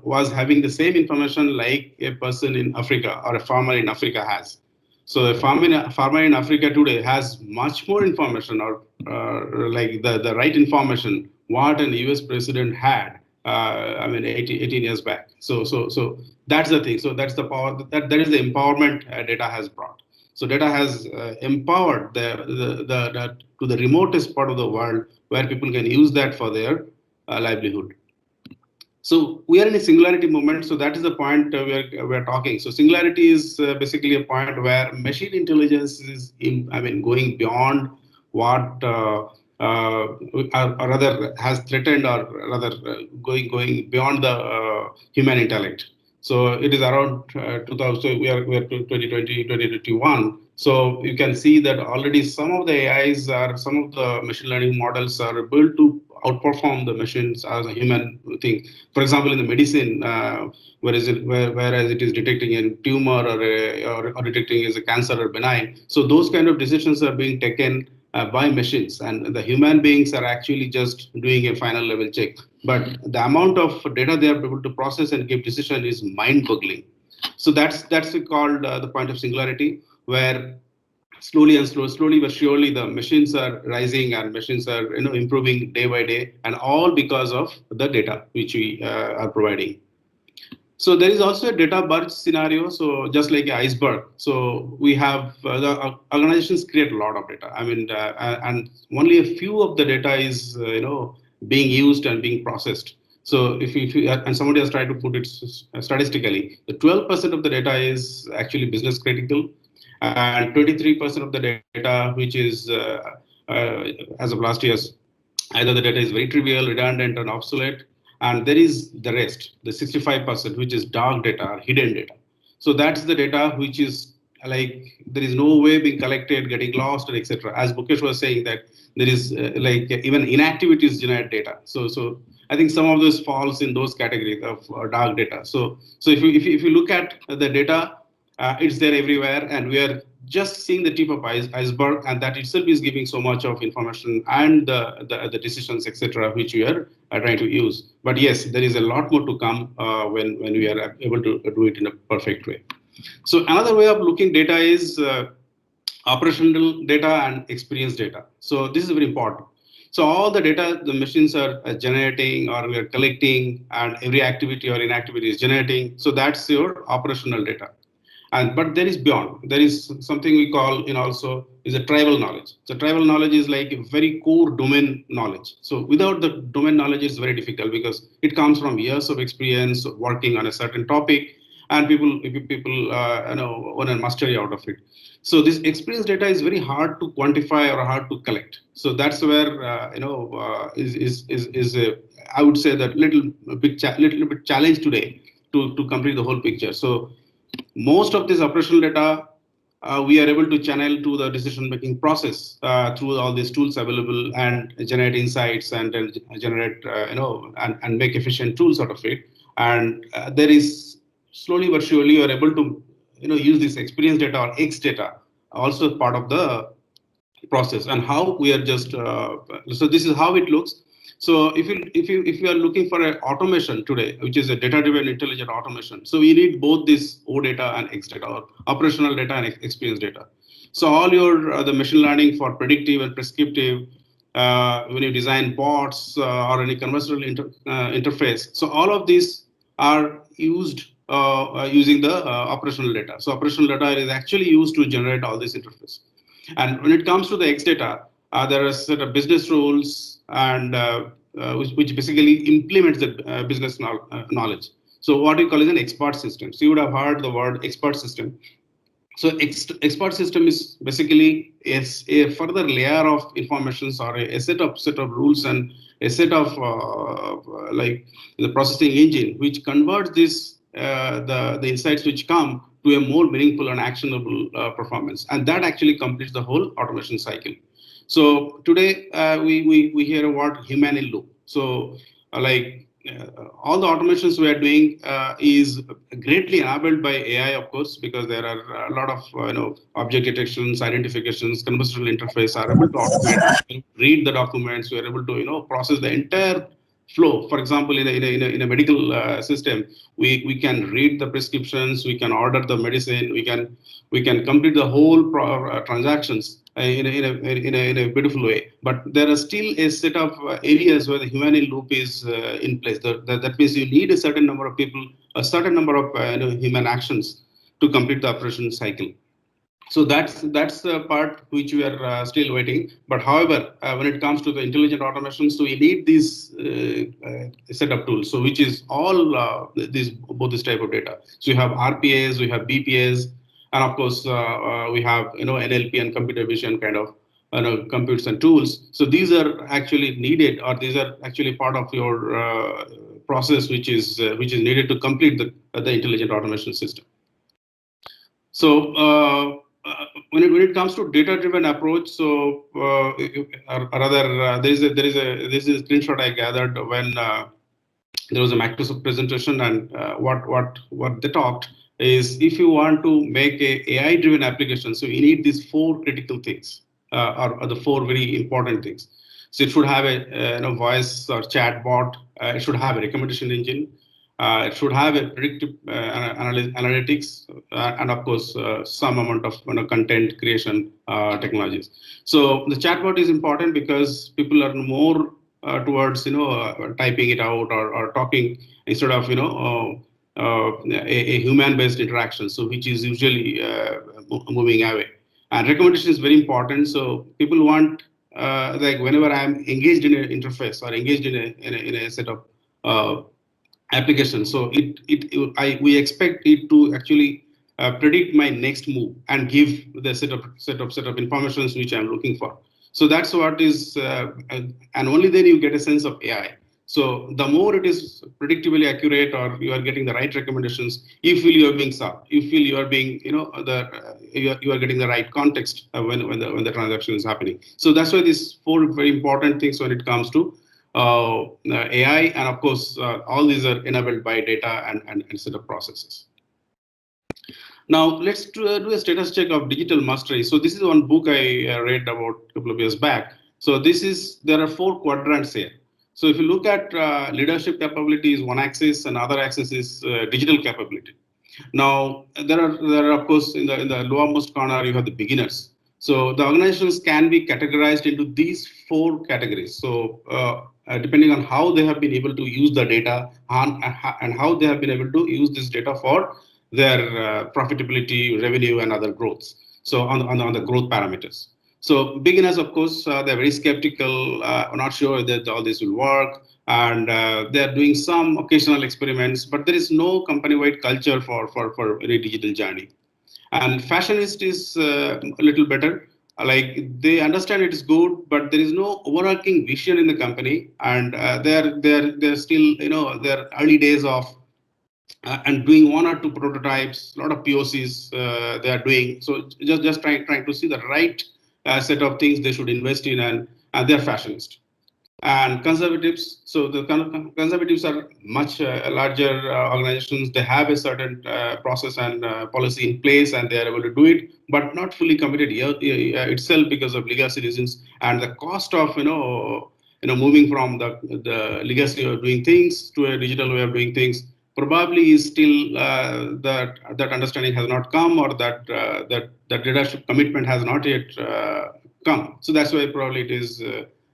Speaker 3: was having the same information like a person in Africa or a farmer in Africa has. So a farmer in Africa today has much more information or like the right information what an US president had 18 years back. So that's the thing. So that's the power that is the empowerment data has brought. So data has empowered the to the remotest part of the world where people can use that for their livelihood. So we are in a singularity moment. So that is the point we're talking. So singularity is basically a point where machine intelligence is going beyond what or rather has threatened or rather going beyond the human intellect. So it is around 2000. So we are 2020, 2021. So you can see that already some of the AIs or some of the machine learning models are built to outperform the machines as a human thing. For example, in the medicine, whereas it is detecting a tumor or detecting as a cancer or benign. So those kind of decisions are being taken by machines, and the human beings are actually just doing a final level check. But the amount of data they are able to process and give decision is mind-boggling. So that's called the point of singularity, where slowly but surely the machines are rising and machines are improving day by day, and all because of the data which we are providing. So there is also a data burst scenario. So just like an iceberg. So we have the organizations create a lot of data. And only a few of the data is being used and being processed. So if and somebody has tried to put it statistically, the 12% of the data is actually business critical, and 23% of the data, which is as of last year's, either the data is very trivial, redundant, and obsolete, and there is the rest, the 65%, which is dark data or hidden data. So that's the data which is like there is no way being collected, getting lost, and etc. As Mukesh was saying that there is even inactivities generate data. So I think some of this falls in those categories of dark data. So if you look at the data, it's there everywhere, and we are just seeing the tip of iceberg, and that itself is giving so much of information and the decisions, etc., which we are trying to use. But yes, there is a lot more to come when we are able to do it in a perfect way. So another way of looking data is operational data and experience data. So this is very important. So all the data the machines are generating or we are collecting, and every activity or inactivity is generating. So that's your operational data. But there is beyond. There is something we call also is a tribal knowledge. So tribal knowledge is like a very core domain knowledge. So without the domain knowledge, it's very difficult because it comes from years of experience working on a certain topic, and people want a mastery out of it. So this experience data is very hard to quantify or hard to collect. So that's where is I would say that little bit challenge today to complete the whole picture. So most of this operational data we are able to channel to the decision-making process through all these tools available and generate insights and generate, and make efficient tools out of it. And there is slowly but surely you are able to, use this experience data or X data also part of the process. And how we are just so this is how it looks. So if you are looking for an automation today, which is a data-driven intelligent automation, so we need both this O data and X data, or operational data and experience data. So all your the machine learning for predictive and prescriptive, when you design bots or any conversational interface, so all of these are used using the operational data. So operational data is actually used to generate all this interface. And when it comes to the X data, there are set of business rules and which basically implements the business knowledge. So what we call is an expert system. So you would have heard the word expert system. So expert system is basically a further layer of informations or a set of rules and a set of like the processing engine which converts this the insights which come to a more meaningful and actionable performance, and that actually completes the whole automation cycle. So today we hear a word human in loop. So all the automations we are doing is greatly enabled by AI, of course, because there are a lot of object detections, identifications, conversational interface are able to automate, read the documents. We are able to process the entire flow. For example, in a medical system, we can read the prescriptions, we can order the medicine, we can complete the whole transactions in a beautiful way. But there are still a set of areas where the human in loop is in place. That means you need a certain number of people, a certain number of human actions to complete the operation cycle. So that's the part which we are still waiting. But however, when it comes to the intelligent automation, so we need these set of tools. So which is all these both this type of data. So you have RPAs, we have BPAs, and of course we have NLP and computer vision kind of computes and tools. So these are actually needed, or these are actually part of your process, which is needed to complete the intelligent automation system. So when it comes to data-driven approach, so or rather there is a screenshot I gathered when there was a Microsoft presentation, and what they talked is if you want to make a AI-driven application, so you need these four critical things, or the four very important things. So it should have a voice or chat bot. It should have a recommendation engine. It should have a predictive analytics, and of course some amount of content creation technologies. So the chatbot is important because people are more towards typing it out or talking instead of a human-based interaction. So which is usually moving away. And recommendation is very important. So people want like whenever I'm engaged in an interface or engaged in a set of application. So we expect it to actually predict my next move and give the set of informations which I'm looking for. So that's what is, and only then you get a sense of AI. So the more it is predictably accurate, or you are getting the right recommendations, you feel you are being served. You feel you are being, you are getting the right context when the transaction is happening. So that's why these four very important things when it comes to AI, and of course, all these are enabled by data and set of processes. Now let's do a status check of digital mastery. So this is one book I read about a couple of years back. So there are four quadrants here. So if you look at leadership capability is one axis, and other axis is digital capability. Now there are of course in the lowermost corner you have the beginners. So the organizations can be categorized into these four categories. So depending on how they have been able to use the data and how they have been able to use this data for their profitability, revenue, and other growths. So on the growth parameters. So beginners, of course, they're very skeptical, not sure that all this will work, and they're doing some occasional experiments, but there is no company-wide culture for any digital journey. And fashionist is a little better. Like they understand it is good, but there is no overarching vision in the company, and they're still their early days of and doing one or two prototypes, a lot of POCs they are doing. So just trying to see the right set of things they should invest in, and they're fashionist. And conservatives, so the conservatives are much larger organizations. They have a certain process and policy in place, and they are able to do it, but not fully committed itself because of legacy reasons and the cost of moving from the legacy of doing things to a digital way of doing things. Probably is still that understanding has not come, or that leadership commitment has not yet come. So that's why probably it is.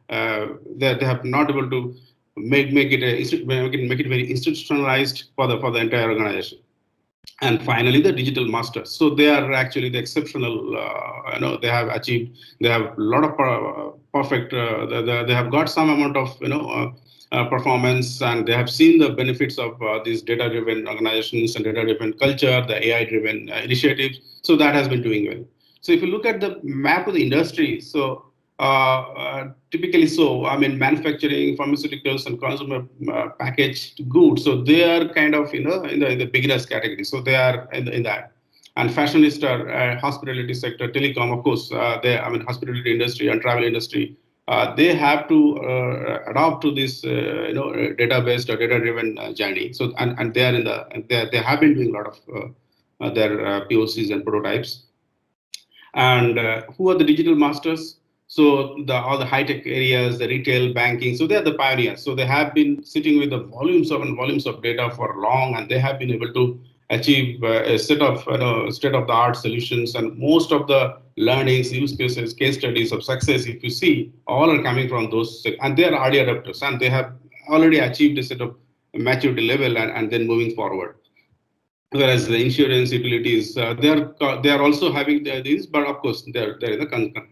Speaker 3: That they have not able to make it very institutionalized for the entire organization. And finally the digital masters. So they are actually the exceptional, they have achieved, they have a lot of perfect, they have got some amount of performance, and they have seen the benefits of these data driven organizations and data driven culture, the AI driven initiatives. So that has been doing well. So if you look at the map of the industry, so typically, so I mean, manufacturing, pharmaceuticals, and consumer packaged goods. So they are kind of in the beginners category. So they are in that. And fashionista, hospitality sector, telecom, of course, they, I mean, hospitality industry and travel industry. They have to adopt to this, data-based or data-driven journey. So and they are in the they have been doing a lot of their POCs and prototypes. And who are the digital masters? So all the high tech areas, the retail, banking. So they are the pioneers. So they have been sitting with the volumes of and volumes of data for long, and they have been able to achieve a set of state of the art solutions. And most of the learnings, use cases, case studies of success, if you see, all are coming from those, and they are early adopters, and they have already achieved a set of maturity level, and then moving forward. Whereas the insurance utilities, they are also having these, but of course they're in the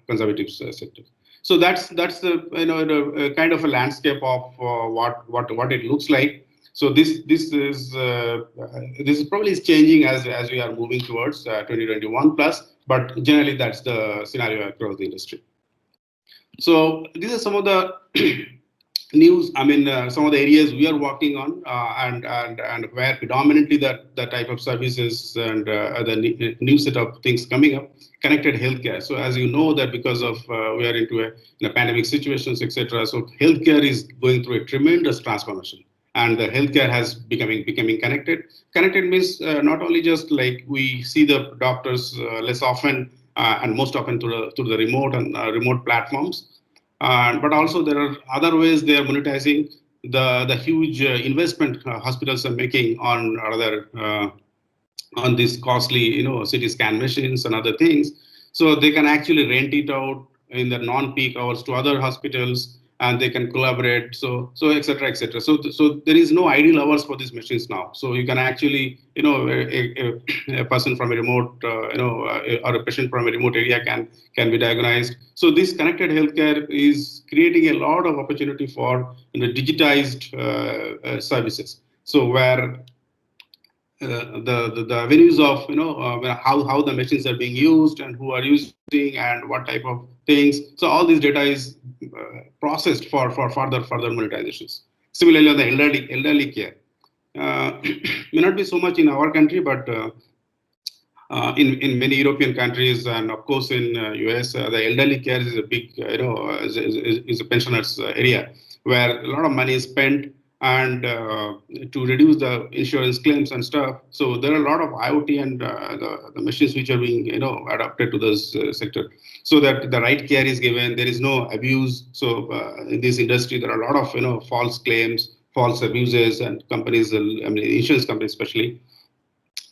Speaker 3: conservative sector. So that's the kind of a landscape of what it looks like. So this is probably is changing as we are moving towards 2021 plus, but generally that's the scenario across the industry. So these are some of the news. I mean, some of the areas we are working on, and where predominantly the type of services and the new set of things coming up. Connected healthcare. So as you know that because of we are into a pandemic situations, etc. So healthcare is going through a tremendous transformation, and the healthcare has becoming connected. Connected means not only just like we see the doctors less often and most often through the remote and remote platforms. But also there are other ways they are monetizing the huge investment hospitals are making on other on these costly CT scan machines and other things. So they can actually rent it out in the non-peak hours to other hospitals, and they can collaborate. So etc etc. So there is no ideal hours for these machines now. So you can actually a person from a remote or a patient from a remote area can be diagnosed. So this connected healthcare is creating a lot of opportunity for digitized services. So where the avenues of how the machines are being used and who are using and what type of things. So all this data is processed for further monetizations. Similarly, on the elderly care, may not be so much in our country, but in many European countries and of course in US, the elderly care is a big, is a pensioners area where a lot of money is spent and to reduce the insurance claims and stuff. So there are a lot of IoT and the machines which are being, adapted to this sector so that the right care is given. There is no abuse. So in this industry, there are a lot of, false claims, false abuses, and companies, I mean, insurance companies especially,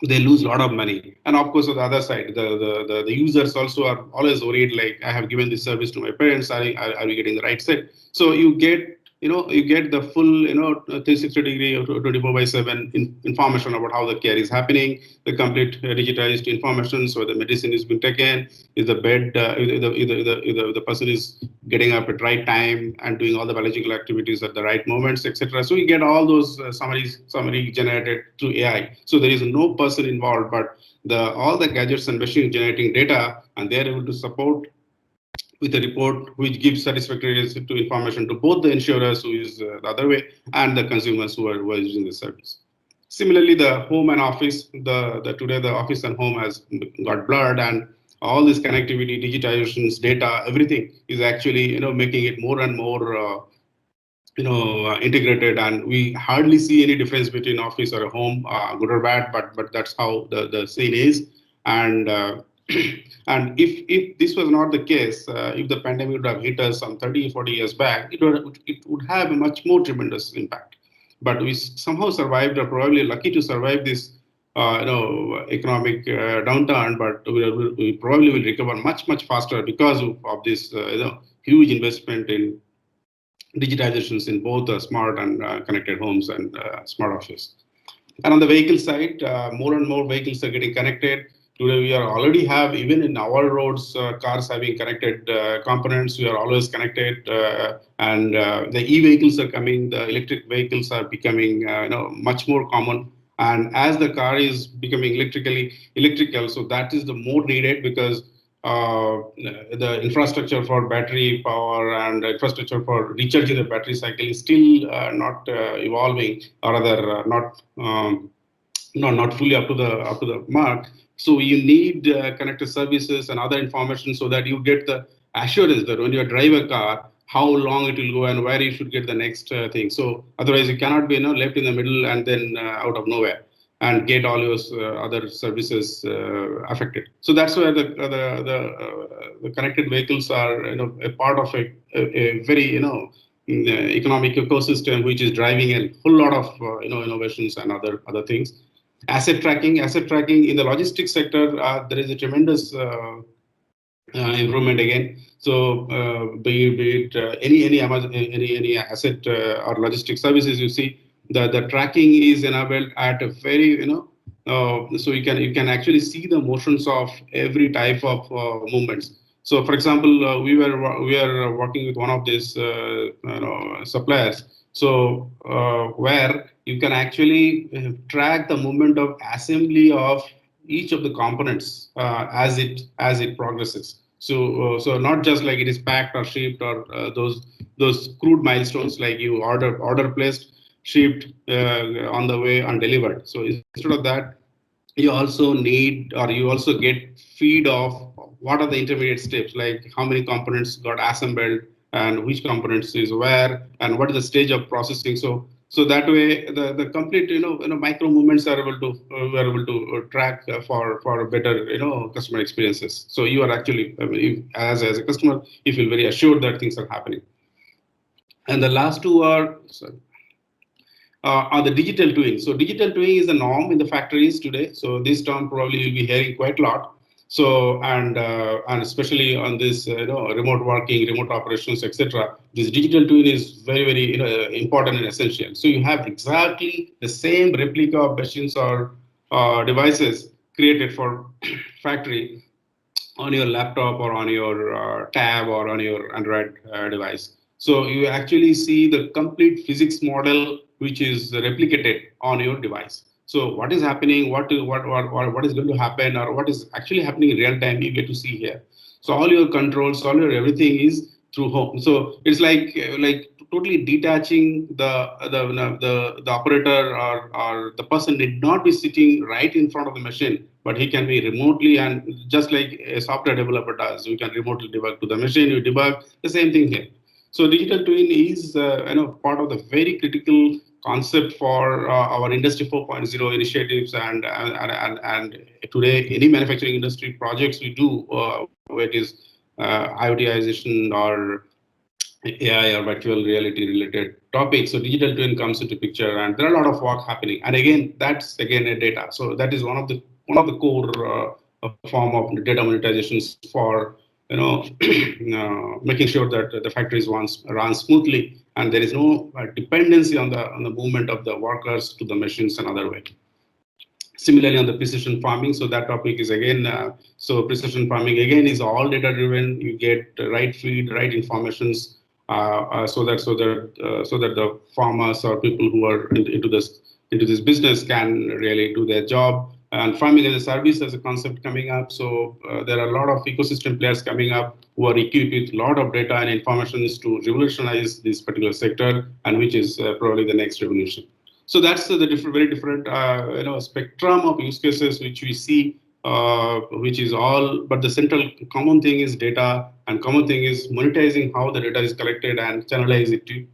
Speaker 3: they lose a lot of money. And of course, on the other side, the users also are always worried, like, I have given this service to my parents, are we getting the right set? So you get, you get the full, 360-degree or 24/7 information about how the care is happening, the complete digitized information. So the medicine is being taken, is the bed, the person is getting up at right time and doing all the biological activities at the right moments, etc. So you get all those summary generated through AI. So there is no person involved, but all the gadgets and machines generating data, and they're able to support with a report which gives satisfactory to information to both the insurers, who is the other way, and the consumers who are using the service. Similarly, the home and office, today the office and home has got blurred, and all this connectivity, digitizations, data, everything is actually making it more and more integrated, and we hardly see any difference between office or a home, good or bad, but that's how the scene is. And and if this was not the case, if the pandemic would have hit us some 30-40 years back, it would have a much more tremendous impact. But we somehow survived, or probably lucky to survive this economic downturn, but we probably will recover much faster because of this huge investment in digitizations in both smart and connected homes and smart office. And on the vehicle side, more and more vehicles are getting connected. Today, we are already have, even in our roads, cars having connected components. We are always connected, and the e-vehicles are coming. The electric vehicles are becoming, much more common. And as the car is becoming electrical, so that is the more needed, because the infrastructure for battery power and infrastructure for recharging the battery cycle is still not evolving, or rather not. Not fully up to the mark. So you need connected services and other information, so that you get the assurance that when you drive a car, how long it will go and where you should get the next thing. So otherwise, you cannot be left in the middle and then out of nowhere and get all your other services affected. So that's where the connected vehicles are a part of a very economic ecosystem, which is driving a whole lot of innovations and other things. Asset tracking in the logistics sector, there is a tremendous improvement again. So be it any Amazon, any asset or logistics services, you see the tracking is enabled at a very so you can actually see the motions of every type of movements. So for example, we are working with one of these suppliers. So where you can actually track the movement of assembly of each of the components as it progresses. So not just like it is packed or shipped, or those crude milestones, like you order placed, shipped, on the way and delivered. So instead of that, you also need, or you also get feed of what are the intermediate steps, like how many components got assembled and which components is where and what is the stage of processing. So that way the complete micro movements are able to track for better customer experiences. So you are actually, as a customer, you feel very assured that things are happening. And the last two are the digital twin. So digital twin is a norm in the factories today. So this term probably you'll be hearing quite a lot. So and especially on this remote working, remote operations, etc. This digital twin is very important and essential. So you have exactly the same replica of machines or devices created for factory on your laptop or on your tab or on your Android device. So you actually see the complete physics model which is replicated on your device. So what is happening, what is going to happen, or what is actually happening in real time, you get to see here. So all your controls, all your everything is through home. So it's like totally detaching the operator, or the person need not be sitting right in front of the machine, but he can be remotely, and just like a software developer does, you can remotely debug to the machine. You debug the same thing here. So digital twin is part of the very critical concept for our Industry 4.0 initiatives, and today any manufacturing industry projects we do, whether it is IoTization or AI or virtual reality related topics. So digital twin comes into picture, and there are a lot of work happening. And again, that's again a data. So that is one of the core form of data monetizations for making sure that the factories run smoothly, and there is no dependency on the movement of the workers to the machines another way. Similarly, on the precision farming, so that topic is again, so precision farming again is all data driven. You get the right feed, right informations, so that the farmers or people who are into this business can really do their job. And farming as a service as a concept coming up. So there are a lot of ecosystem players coming up who are equipped with a lot of data and informations to revolutionize this particular sector, and which is probably the next revolution. So that's the very different spectrum of use cases which we see, which is all. But the central common thing is data, and common thing is monetizing how the data is collected and channelize it to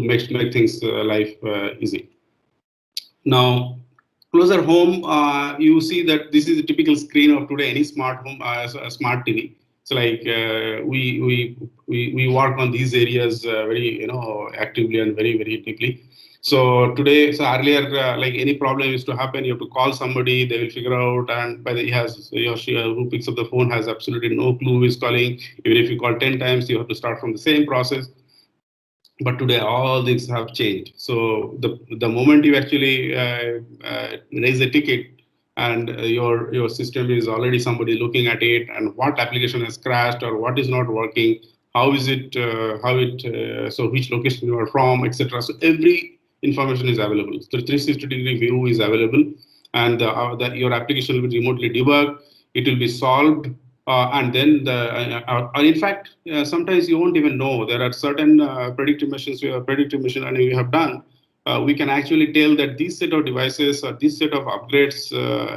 Speaker 3: make things life easy. Now, closer home, you see that this is a typical screen of today any smart home, smart TV. So like we work on these areas very actively and very deeply. So today, so earlier, like any problem used to happen, you have to call somebody, they will figure out, and by the he or she who picks up the phone has absolutely no clue who is calling. Even if you call 10 times, you have to start from the same process. But today all these have changed. So the moment you actually raise a ticket and your system is already somebody looking at it, and what application has crashed or what is not working, how is it, so which location you are from, etc. So every information is available. So 360-degree view is available, and your application will be remotely debugged. It will be solved, and then in fact, sometimes you won't even know. There are certain predictive machine learning we have done. We can actually tell that this set of devices or this set of upgrades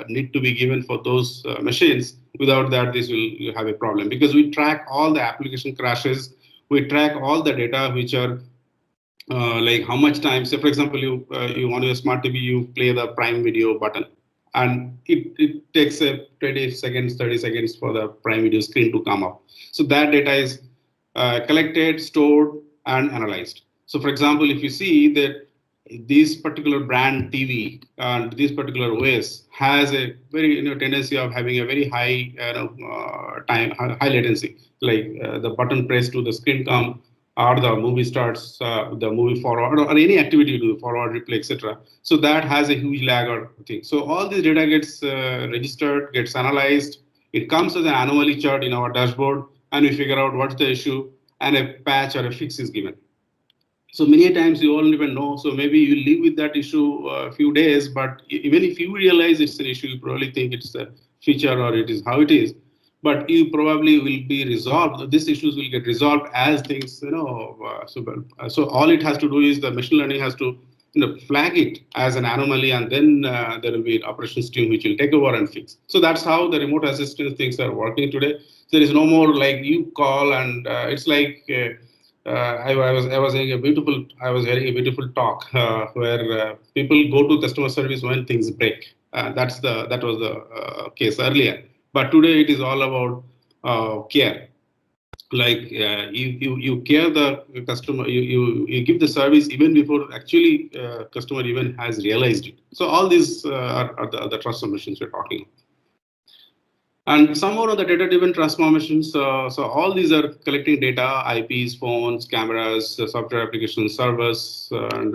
Speaker 3: need to be given for those machines. Without that, this will have a problem, because we track all the application crashes. We track all the data which are like how much time. Say, for example, you on your smart TV, you play the Prime Video button, and it takes 20 seconds, 30 seconds for the Prime Video screen to come up. So that data is collected, stored, and analyzed. So, for example, if you see that this particular brand TV and this particular OS has a very tendency of having a very high time, high latency, like the button press to the screen come, or the movie starts, the movie forward, or any activity you do, forward, replay, etc. So that has a huge lag or thing. So all this data gets registered, gets analyzed. It comes as an anomaly chart in our dashboard, and we figure out what's the issue, and a patch or a fix is given. So many times you won't even know. So maybe you live with that issue a few days, but even if you realize it's an issue, you probably think it's a feature or it is how it is. But you probably will be resolved. These issues will get resolved as things, so all it has to do is the machine learning has to flag it as an anomaly, and then there will be an operations team which will take over and fix. So that's how the remote assistance things are working today. There is no more like you call and it's like. I was hearing a beautiful talk where people go to customer service when things break. That was the case earlier, but today it is all about care. Like you care the customer, you give the service even before actually customer even has realized it. So all these are the transformations we're talking about. And some more of the data-driven transformations. So all these are collecting data, IPs, phones, cameras, software applications, servers, and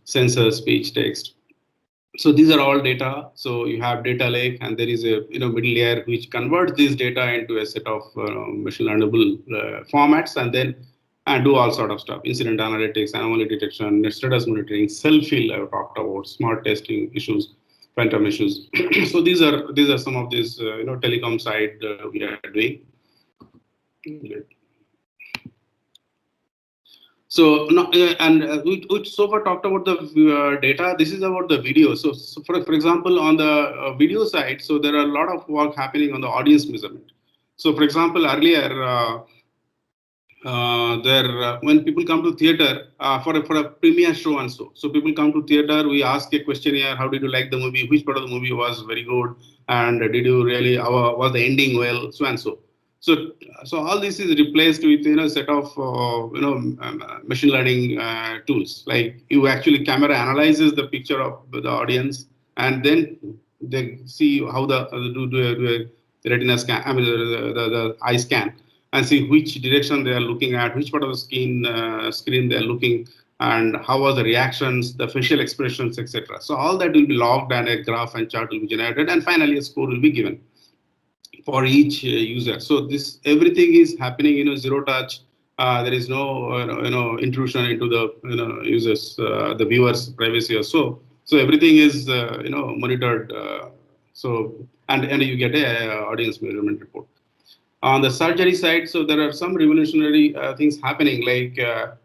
Speaker 3: sensors, speech, text. So these are all data. So you have data lake, and there is a middle layer which converts this data into a set of machine learnable formats, and then do all sort of stuff: incident analytics, anomaly detection, status monitoring, self-heal. I've talked about smart testing issues, phantom issues. So these are some of these telecom side we are doing. So no, we so far talked about the data. This is about the video. So for example, on the video side, so there are a lot of work happening on the audience measurement. So for example, earlier when people come to theater for a premiere show and so people come to theater, we ask a questionnaire: how did you like the movie? Which part of the movie was very good? And did you really was the ending well? So and so. So all this is replaced with a set of machine learning tools. Like you actually camera analyzes the picture of the audience, and then they see how do a retina scan, I mean the eye scan, and see which direction they are looking at, which part of the screen they are looking, and how are the reactions, the facial expressions, etc. So all that will be logged, and a graph and chart will be generated, and finally a score will be given for each user. So this everything is happening zero touch. There is no intrusion into the users, the viewers' privacy or so. So everything is monitored. So and you get a audience measurement report. On the surgery side, so there are some revolutionary things happening. Like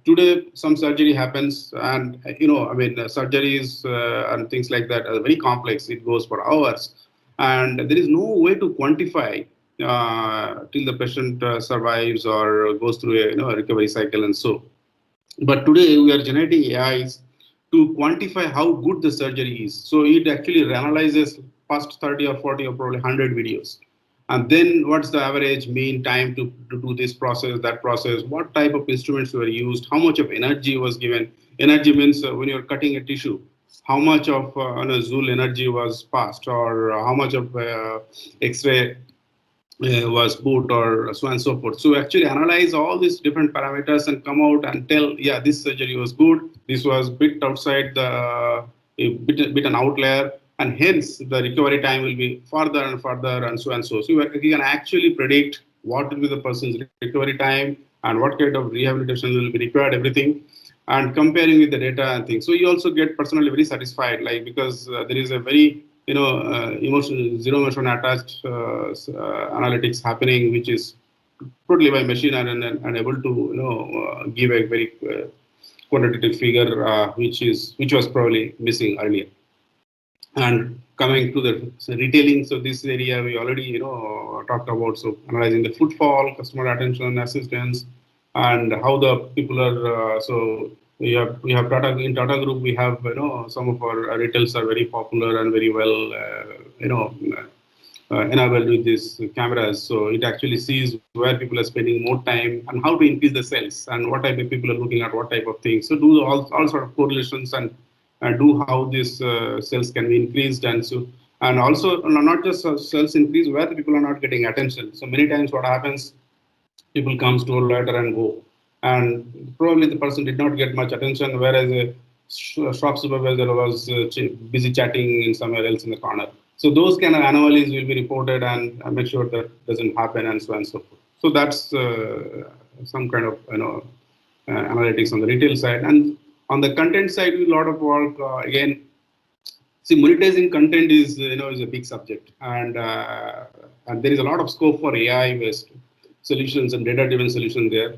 Speaker 3: today, some surgery happens, and surgeries and things like that are very complex. It goes for hours, and there is no way to quantify till the patient survives or goes through a recovery cycle and so. But today we are generating AIs to quantify how good the surgery is. So it actually analyzes past 30 or 40 or probably 100 videos. And then what's the average mean time to do this process, that process, what type of instruments were used, how much of energy was given. Energy means when you're cutting a tissue, how much of Joule energy was passed, or how much of X-ray was boot or so and so forth. So actually analyze all these different parameters and come out and tell, yeah, this surgery was good, this was bit outside the bit an outlier, and hence the recovery time will be further and further and so and so. So you can actually predict what will be the person's recovery time and what kind of rehabilitation will be required, everything, and comparing with the data and things. So you also get personally very satisfied, like because there is a very emotion zero emotion attached analytics happening, which is totally by machine and able to give a very quantitative figure, which was probably missing earlier. And coming to the retailing, so this area we already talked about. So analyzing the footfall, customer attention, assistance, and how the people are. So we have Tata in Tata Group. We have some of our retails are very popular and very well enabled with these cameras. So it actually sees where people are spending more time and how to increase the sales and what type of people are looking at what type of things. So do all sort of correlations and do how these sales can be increased, and so and also not just sales increase where the people are not getting attention. So many times what happens, people come to a later and go, and probably the person did not get much attention, whereas a shop supervisor was busy chatting in somewhere else in the corner. So those kind of anomalies will be reported and make sure that doesn't happen and so on and so forth. So that's some kind of analytics on the retail side. And on the content side, a lot of work again. See, monetizing content is a big subject, and there is a lot of scope for AI-based solutions and data-driven solutions there.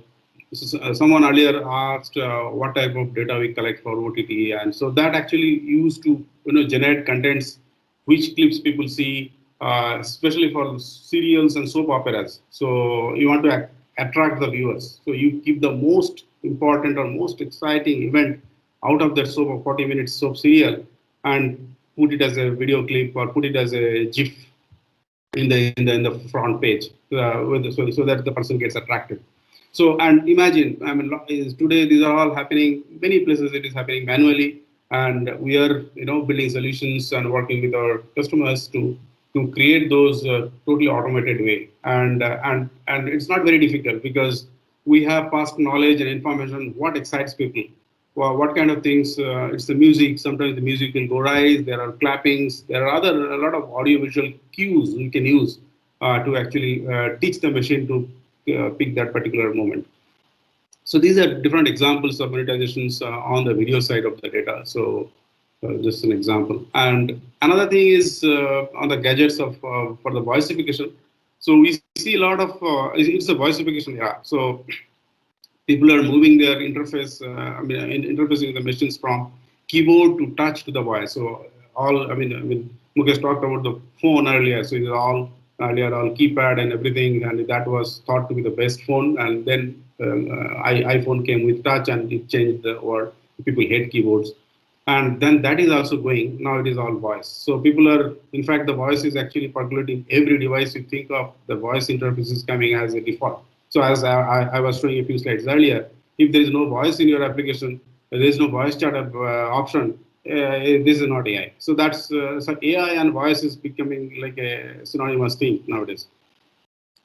Speaker 3: So, someone earlier asked what type of data we collect for OTT, and so that actually used to generate contents, which clips people see, especially for serials and soap operas. So you want to attract the viewers. So you keep the most important or most exciting event out of that soap of 40 minutes soap serial and put it as a video clip or put it as a GIF in the front page, so that the person gets attracted. So and imagine, I mean, today these are all happening. Many places it is happening manually, and we are building solutions and working with our customers to create those totally automated way. And it's not very difficult because we have past knowledge and information what excites people. Well, what kind of things? It's the music. Sometimes the music will go rise. There are clappings. There are a lot of audio-visual cues we can use to actually teach the machine to pick that particular moment. So these are different examples of monetizations on the video side of the data. So just an example. And another thing is on the gadgets of for the voicification. So we see a lot of it's a voicification, yeah. So people are moving their interface, interfacing the machines from keyboard to touch to the voice. So I mean, Mukesh talked about the phone earlier. So it's all earlier all keypad and everything, and that was thought to be the best phone. And then iPhone came with touch, and it changed the or people hate keyboards. And then that is also going. Now it is all voice. So people are, in fact, the voice is actually percolating every device you think of. The voice interface is coming as a default. So as I was showing a few slides earlier, if there is no voice in your application, there is no voice chat option. This is not AI. So that's so AI and voice is becoming like a synonymous thing nowadays.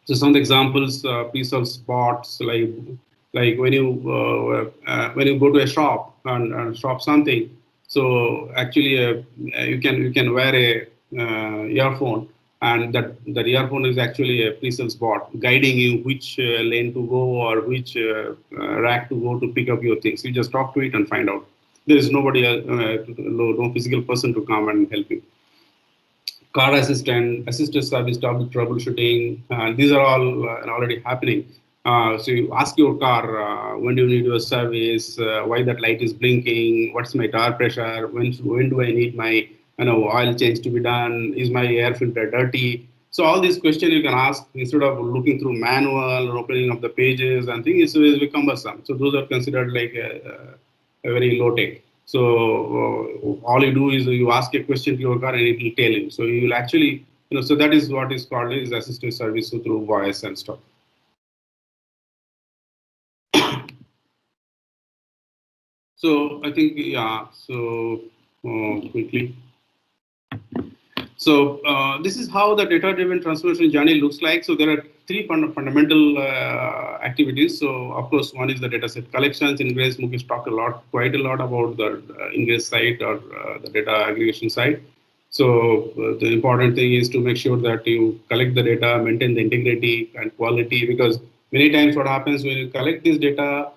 Speaker 3: So some examples, piece of bots like when you go to a shop and shop something. So actually, you can wear a earphone, and that earphone is actually a pre-sales bot guiding you which lane to go or which rack to go to pick up your things. You just talk to it and find out. There is nobody, no physical person to come and help you. Car assistant, assisted service troubleshooting. These are all already happening. So you ask your car, when do you need your service? Why that light is blinking? What's my tire pressure? When do I need my oil change to be done? Is my air filter dirty? So all these questions you can ask instead of looking through manual or opening up the pages and things. It's very cumbersome. So those are considered like a very low tech. So all you do is you ask a question to your car and it will tell you. So you will actually, so that is what is called is assisted service through voice and stuff. So I think, yeah, so quickly. So this is how the data-driven transformation journey looks like. So there are three fundamental activities. So of course, one is the data set collections. Ingress, Mukesh talked quite a lot about the Ingress side or the data aggregation side. So the important thing is to make sure that you collect the data, maintain the integrity and quality, because many times what happens when you collect this data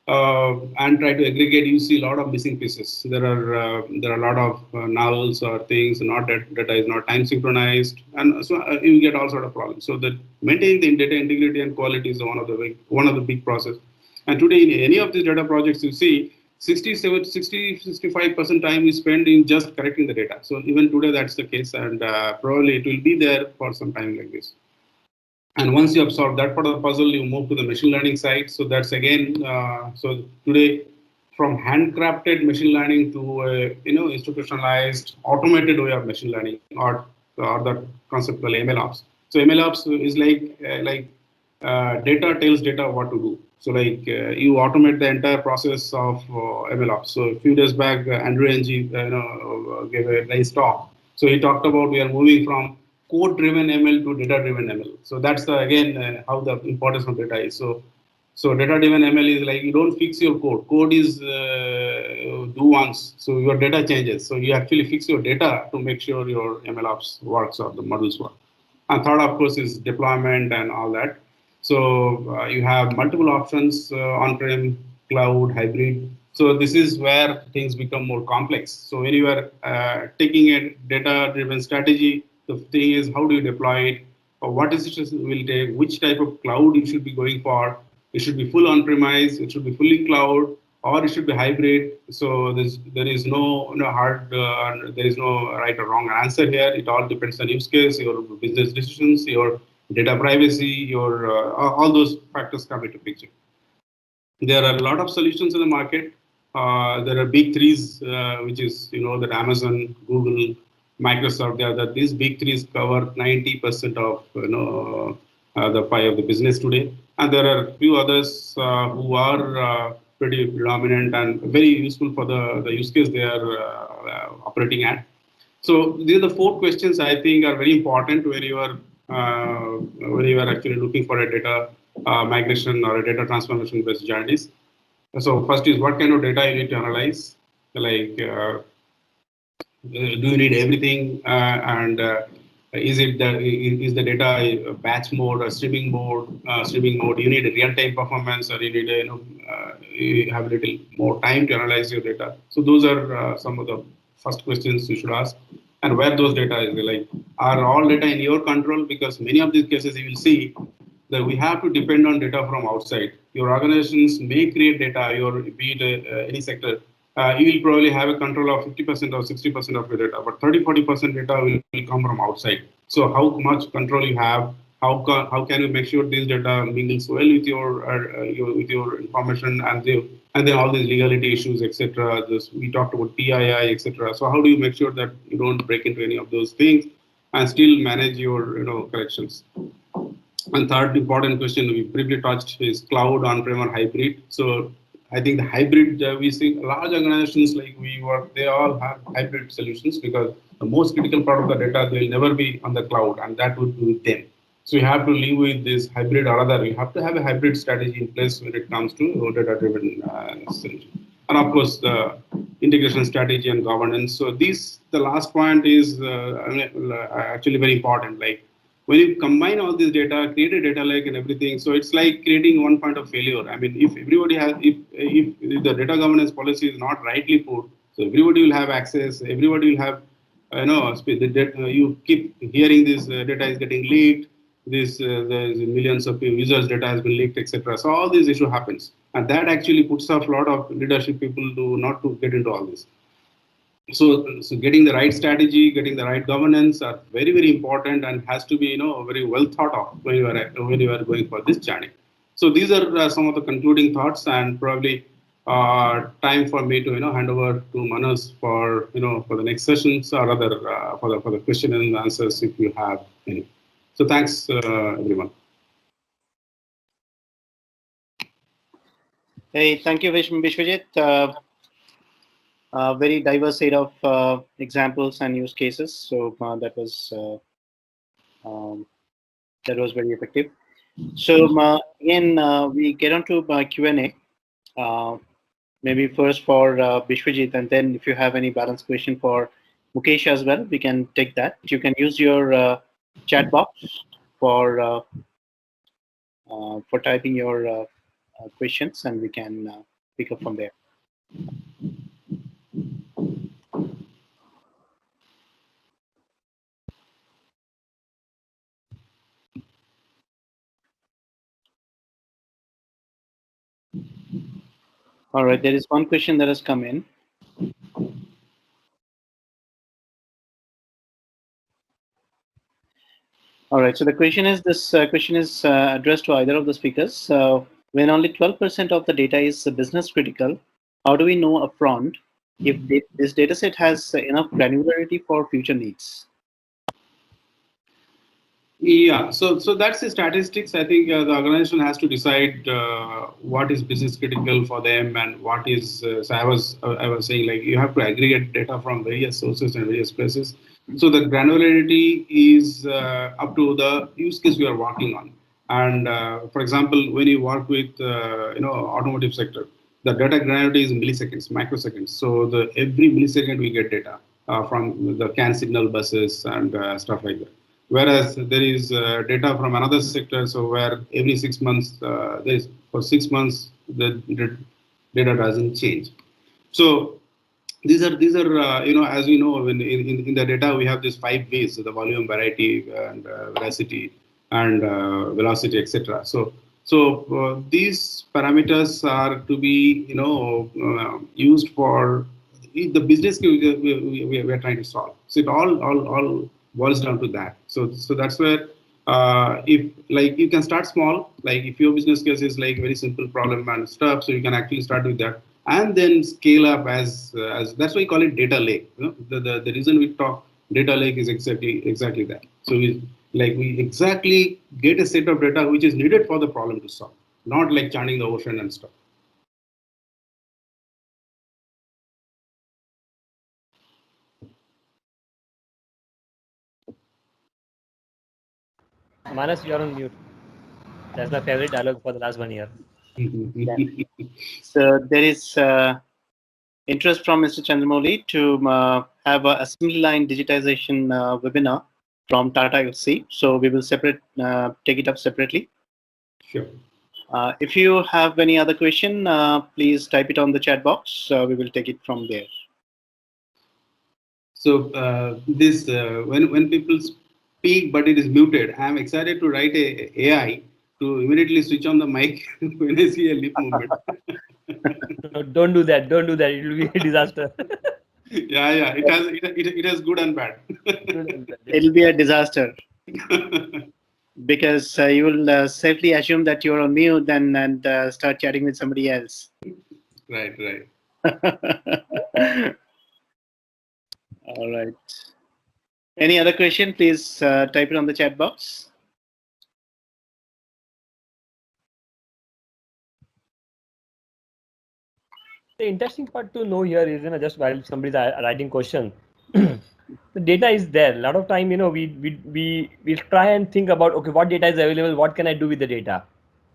Speaker 3: and try to aggregate, you see a lot of missing pieces. There are a lot of nulls or things, not that data is not time synchronized, and so you get all sort of problems. So that maintaining the data integrity and quality is one of the big process. And today in any of these data projects, you see 65% time is spent in just correcting the data. So even today that's the case, and probably it will be there for some time like this. And once you have solved that part of the puzzle, you move to the machine learning side. So that's again, so today, from handcrafted machine learning to institutionalized automated way of machine learning, or the concept called MLOps. So MLOps is data tells data what to do. So you automate the entire process of MLOps. So a few days back, Andrew Ng gave a nice talk. So he talked about we are moving from code-driven ML to data-driven ML. So that's again how the importance of data is. So data-driven ML is like you don't fix your code. Code is do once, so your data changes. So you actually fix your data to make sure your MLOps works or the models work. And third, of course, is deployment and all that. So you have multiple options, on-prem, cloud, hybrid. So this is where things become more complex. So when you are taking a data-driven strategy, the thing is how do you deploy it, or what decisions will take, which type of cloud you should be going for. It should be full on-premise, it should be fully cloud, or it should be hybrid. So there is no hard, there is no right or wrong answer here. It all depends on use case, your business decisions, your data privacy, your all those factors come into picture. There are a lot of solutions in the market. There are big threes, which is that Amazon, Google, Microsoft. These big threes cover 90% of the pie of the business today, and there are a few others who are pretty predominant and very useful for the use case they are operating at. So these are the four questions I think are very important when you are actually looking for a data migration or a data transformation based journeys. So first is what kind of data you need to analyze, like do you need everything, and is the data a batch mode or streaming mode? Streaming mode, you need a real time performance, or you need you have a little more time to analyze your data. So those are some of the first questions you should ask. And where those data is, like, are all data in your control? Because many of these cases you will see that we have to depend on data from outside. Your organizations may create data, be it any sector. You will probably have a control of 50% or 60% of your data, but 30-40% data will come from outside. So how much control you have? How can you make sure this data mingles well with your information, and then all these legality issues, etc. We talked about PII, etc. So how do you make sure that you don't break into any of those things and still manage your collections? And third important question we briefly touched is cloud, on-prem, or hybrid. So I think the hybrid, we see large organizations like we work, they all have hybrid solutions, because the most critical part of the data, they will never be on the cloud, and that would be with them. So you have to live with this hybrid or other. You have to have a hybrid strategy in place when it comes to data-driven solution. And of course, the integration strategy and governance. So the last point is actually very important. Like, when you combine all this data, create a data lake and everything, so it's like creating one point of failure. I mean, if everybody has, if the data governance policy is not rightly put, so everybody will have access, everybody will have, you keep hearing this data is getting leaked, there's millions of users' data has been leaked, etc. So all this issue happens, and that actually puts off a lot of leadership people to not to get into all this. So getting the right strategy, getting the right governance are very, very important, and has to be very well thought of when you are going for this journey. So these are some of the concluding thoughts, and probably time for me to hand over to Manas for for the next sessions, or rather for the question and answers if you have any. So thanks everyone.
Speaker 1: Hey, thank you, Vishwajit. very diverse set of examples and use cases. So that was very effective. So again, we get on to Q&A. Maybe first for Bishwajit, and then if you have any balance question for Mukesh as well, we can take that. You can use your chat box for typing your questions, and we can pick up from there. All right, there is one question that has come in. All right, so the question is, this question is addressed to either of the speakers. When only 12% of the data is business critical, how do we know upfront if this data set has enough granularity for future needs?
Speaker 3: Yeah, so that's the statistics. I think the organization has to decide what is business critical for them and what is. So I was saying, like, you have to aggregate data from various sources and various places. So the granularity is up to the use case we are working on. And for example, when you work with automotive sector, the data granularity is milliseconds, microseconds. So the every millisecond we get data from the CAN signal buses and stuff like that. Whereas there is data from another sector, so where every 6 months, for 6 months the data doesn't change. So these are as we know, in the data we have these 5 V's: so the volume, variety, and veracity, and velocity, etc. So these parameters are to be used for the business we are trying to solve. So it all boils down to that. So that's where if, like, you can start small, like if your business case is like very simple problem and stuff, so you can actually start with that and then scale up as that's why we call it data lake. The reason we talk data lake is exactly that. So we exactly get a set of data which is needed for the problem to solve, not like churning the ocean and stuff.
Speaker 2: Manas, you're on mute. That's my favorite dialogue for the last 1 year.
Speaker 1: So there is interest from Mr. Chandramouli to have a assembly line digitization webinar from Tata LC. So we will take it up separately.
Speaker 3: Sure.
Speaker 1: If you have any other question, please type it on the chat box. We will take it from there.
Speaker 3: So when people speak but it is muted, I am excited to write a AI to immediately switch on the mic when I see a lip movement.
Speaker 2: No, don't do that. Don't do that. It will be a disaster.
Speaker 3: Yeah. It has good and bad.
Speaker 1: It will be a disaster because you will safely assume that you're on mute and start chatting with somebody else.
Speaker 3: Right.
Speaker 1: All right. Any other question? Please type it on the chat box.
Speaker 2: The interesting part to know here is, just while somebody's writing question, the data is there. A lot of time, we try and think about, okay, what data is available? What can I do with the data?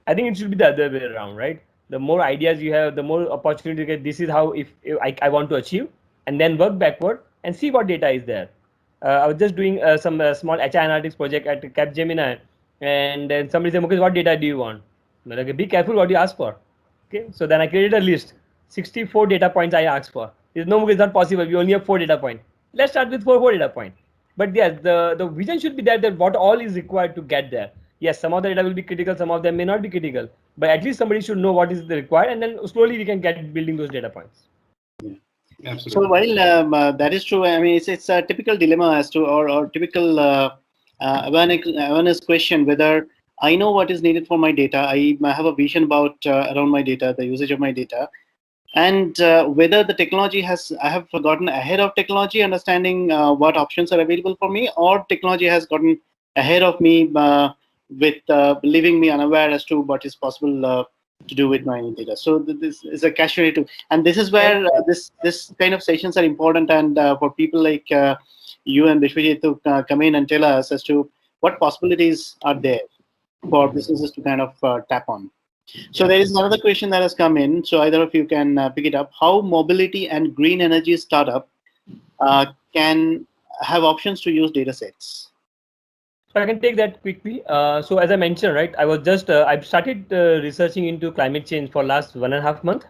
Speaker 2: I think it should be the other way around, right? The more ideas you have, the more opportunity you get. This is how if I want to achieve, and then work backward and see what data is there. I was just doing some small HR analytics project at Capgemini, and then somebody said, "Okay, what data do you want?" I'm like, be careful what you ask for. Okay, so then I created a list, 64 data points I asked for. There's no, it's not possible. We only have 4 data points. Let's start with four data points. But yes, the vision should be that what all is required to get there. Yes, some of the data will be critical, some of them may not be critical, but at least somebody should know what is the required, and then slowly we can get building those data points.
Speaker 3: Absolutely.
Speaker 1: So while that is true, I mean, it's a typical dilemma as to, or typical awareness question, whether I know what is needed for my data, I have a vision about around my data, the usage of my data, and whether the technology I have gotten ahead of technology, understanding what options are available for me, or technology has gotten ahead of me with leaving me unaware as to what is possible to do with mining data. So this is a catch-22, and this is where this kind of sessions are important. And for people like you and Vishwajit to come in and tell us as to what possibilities are there for businesses to kind of tap on. So there is another question that has come in. So either of you can pick it up. How mobility and green energy startup can have options to use data sets?
Speaker 2: So I can take that quickly. So as I mentioned, right, I was just I've started researching into climate change for last 1.5 months.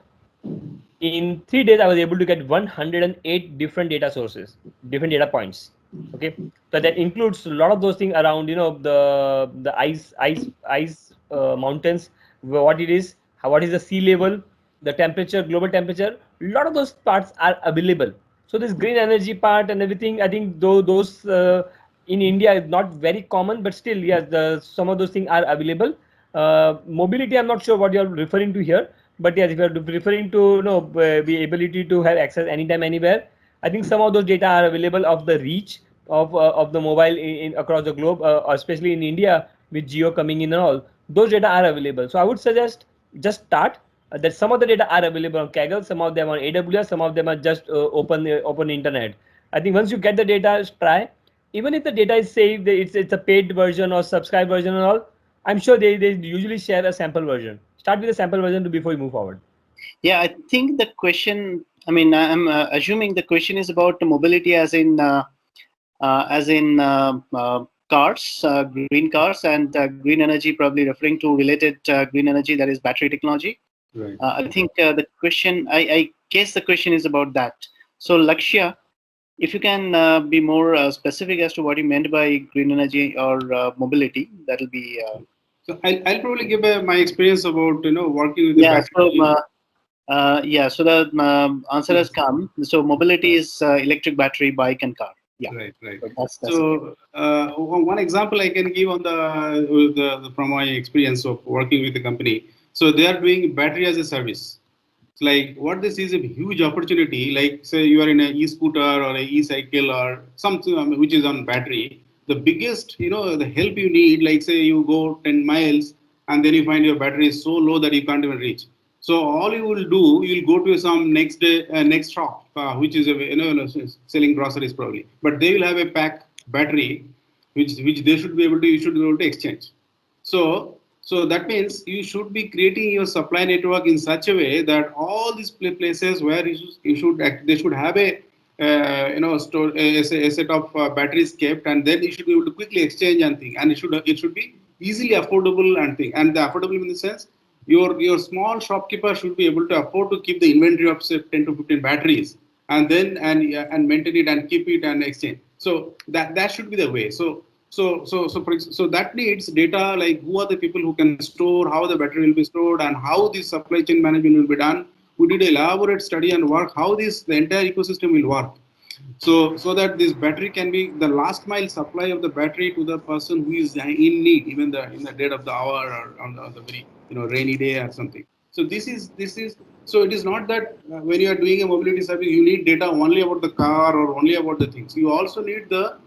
Speaker 2: In 3 days, I was able to get 108 different data sources, different data points. Okay, so that includes a lot of those things around, the ice mountains, what it is, what is the sea level, the temperature, global temperature. A lot of those parts are available. So this green energy part and everything, I think those in India is not very common, but still, yes, some of those things are available. Mobility, I'm not sure what you're referring to here, but yes, if you're referring to the ability to have access anytime, anywhere, I think some of those data are available of the reach of the mobile in across the globe, especially in India with Geo coming in and all. Those data are available. So I would suggest just start. That some of the data are available on Kaggle, some of them on AWS, some of them are just open internet. I think once you get the data, try. Even if the data is saved, it's a paid version or subscribed version and all. I'm sure they usually share a sample version. Start with a sample version before you move forward.
Speaker 1: Yeah, I think the question. I mean, I'm assuming the question is about the mobility, as in cars, green cars, and green energy, probably referring to related green energy, that is battery technology.
Speaker 3: Right.
Speaker 1: I think the question. I guess the question is about that. So Lakshya, if you can be more specific as to what you meant by green energy or mobility, that'll be.
Speaker 3: So I'll probably give my experience about working with the
Speaker 1: Yeah.
Speaker 3: battery.
Speaker 1: So the answer has come. So mobility is electric battery, bike, and car. Yeah.
Speaker 3: Right, right.
Speaker 1: So that's
Speaker 3: So one example I can give on from my experience of working with the company. So they are doing battery as a service. It's like what this is a huge opportunity. Like say you are in an e-scooter or an e-cycle or something which is on battery. The biggest, the help you need, like say you go 10 miles and then you find your battery is so low that you can't even reach. So all you will do, you'll go to some next shop, which is selling groceries probably, but they will have a pack battery, which they should be able to you should be able to exchange. So that means you should be creating your supply network in such a way that all these places where they should have a store a set of batteries kept, and then you should be able to quickly exchange and thing, and it should be easily affordable and thing, and the affordable in the sense your small shopkeeper should be able to afford to keep the inventory of say 10 to 15 batteries and then and maintain it and keep it and exchange. So that should be the way. So that needs data, like who are the people who can store, how the battery will be stored, and how the supply chain management will be done. We did an elaborate study and work how the entire ecosystem will work. So that this battery can be the last mile supply of the battery to the person who is in need, even in the dead of the hour or on the very rainy day or something. So this is so it is not that when you are doing a mobility service you need data only about the car or only about the things. You also need the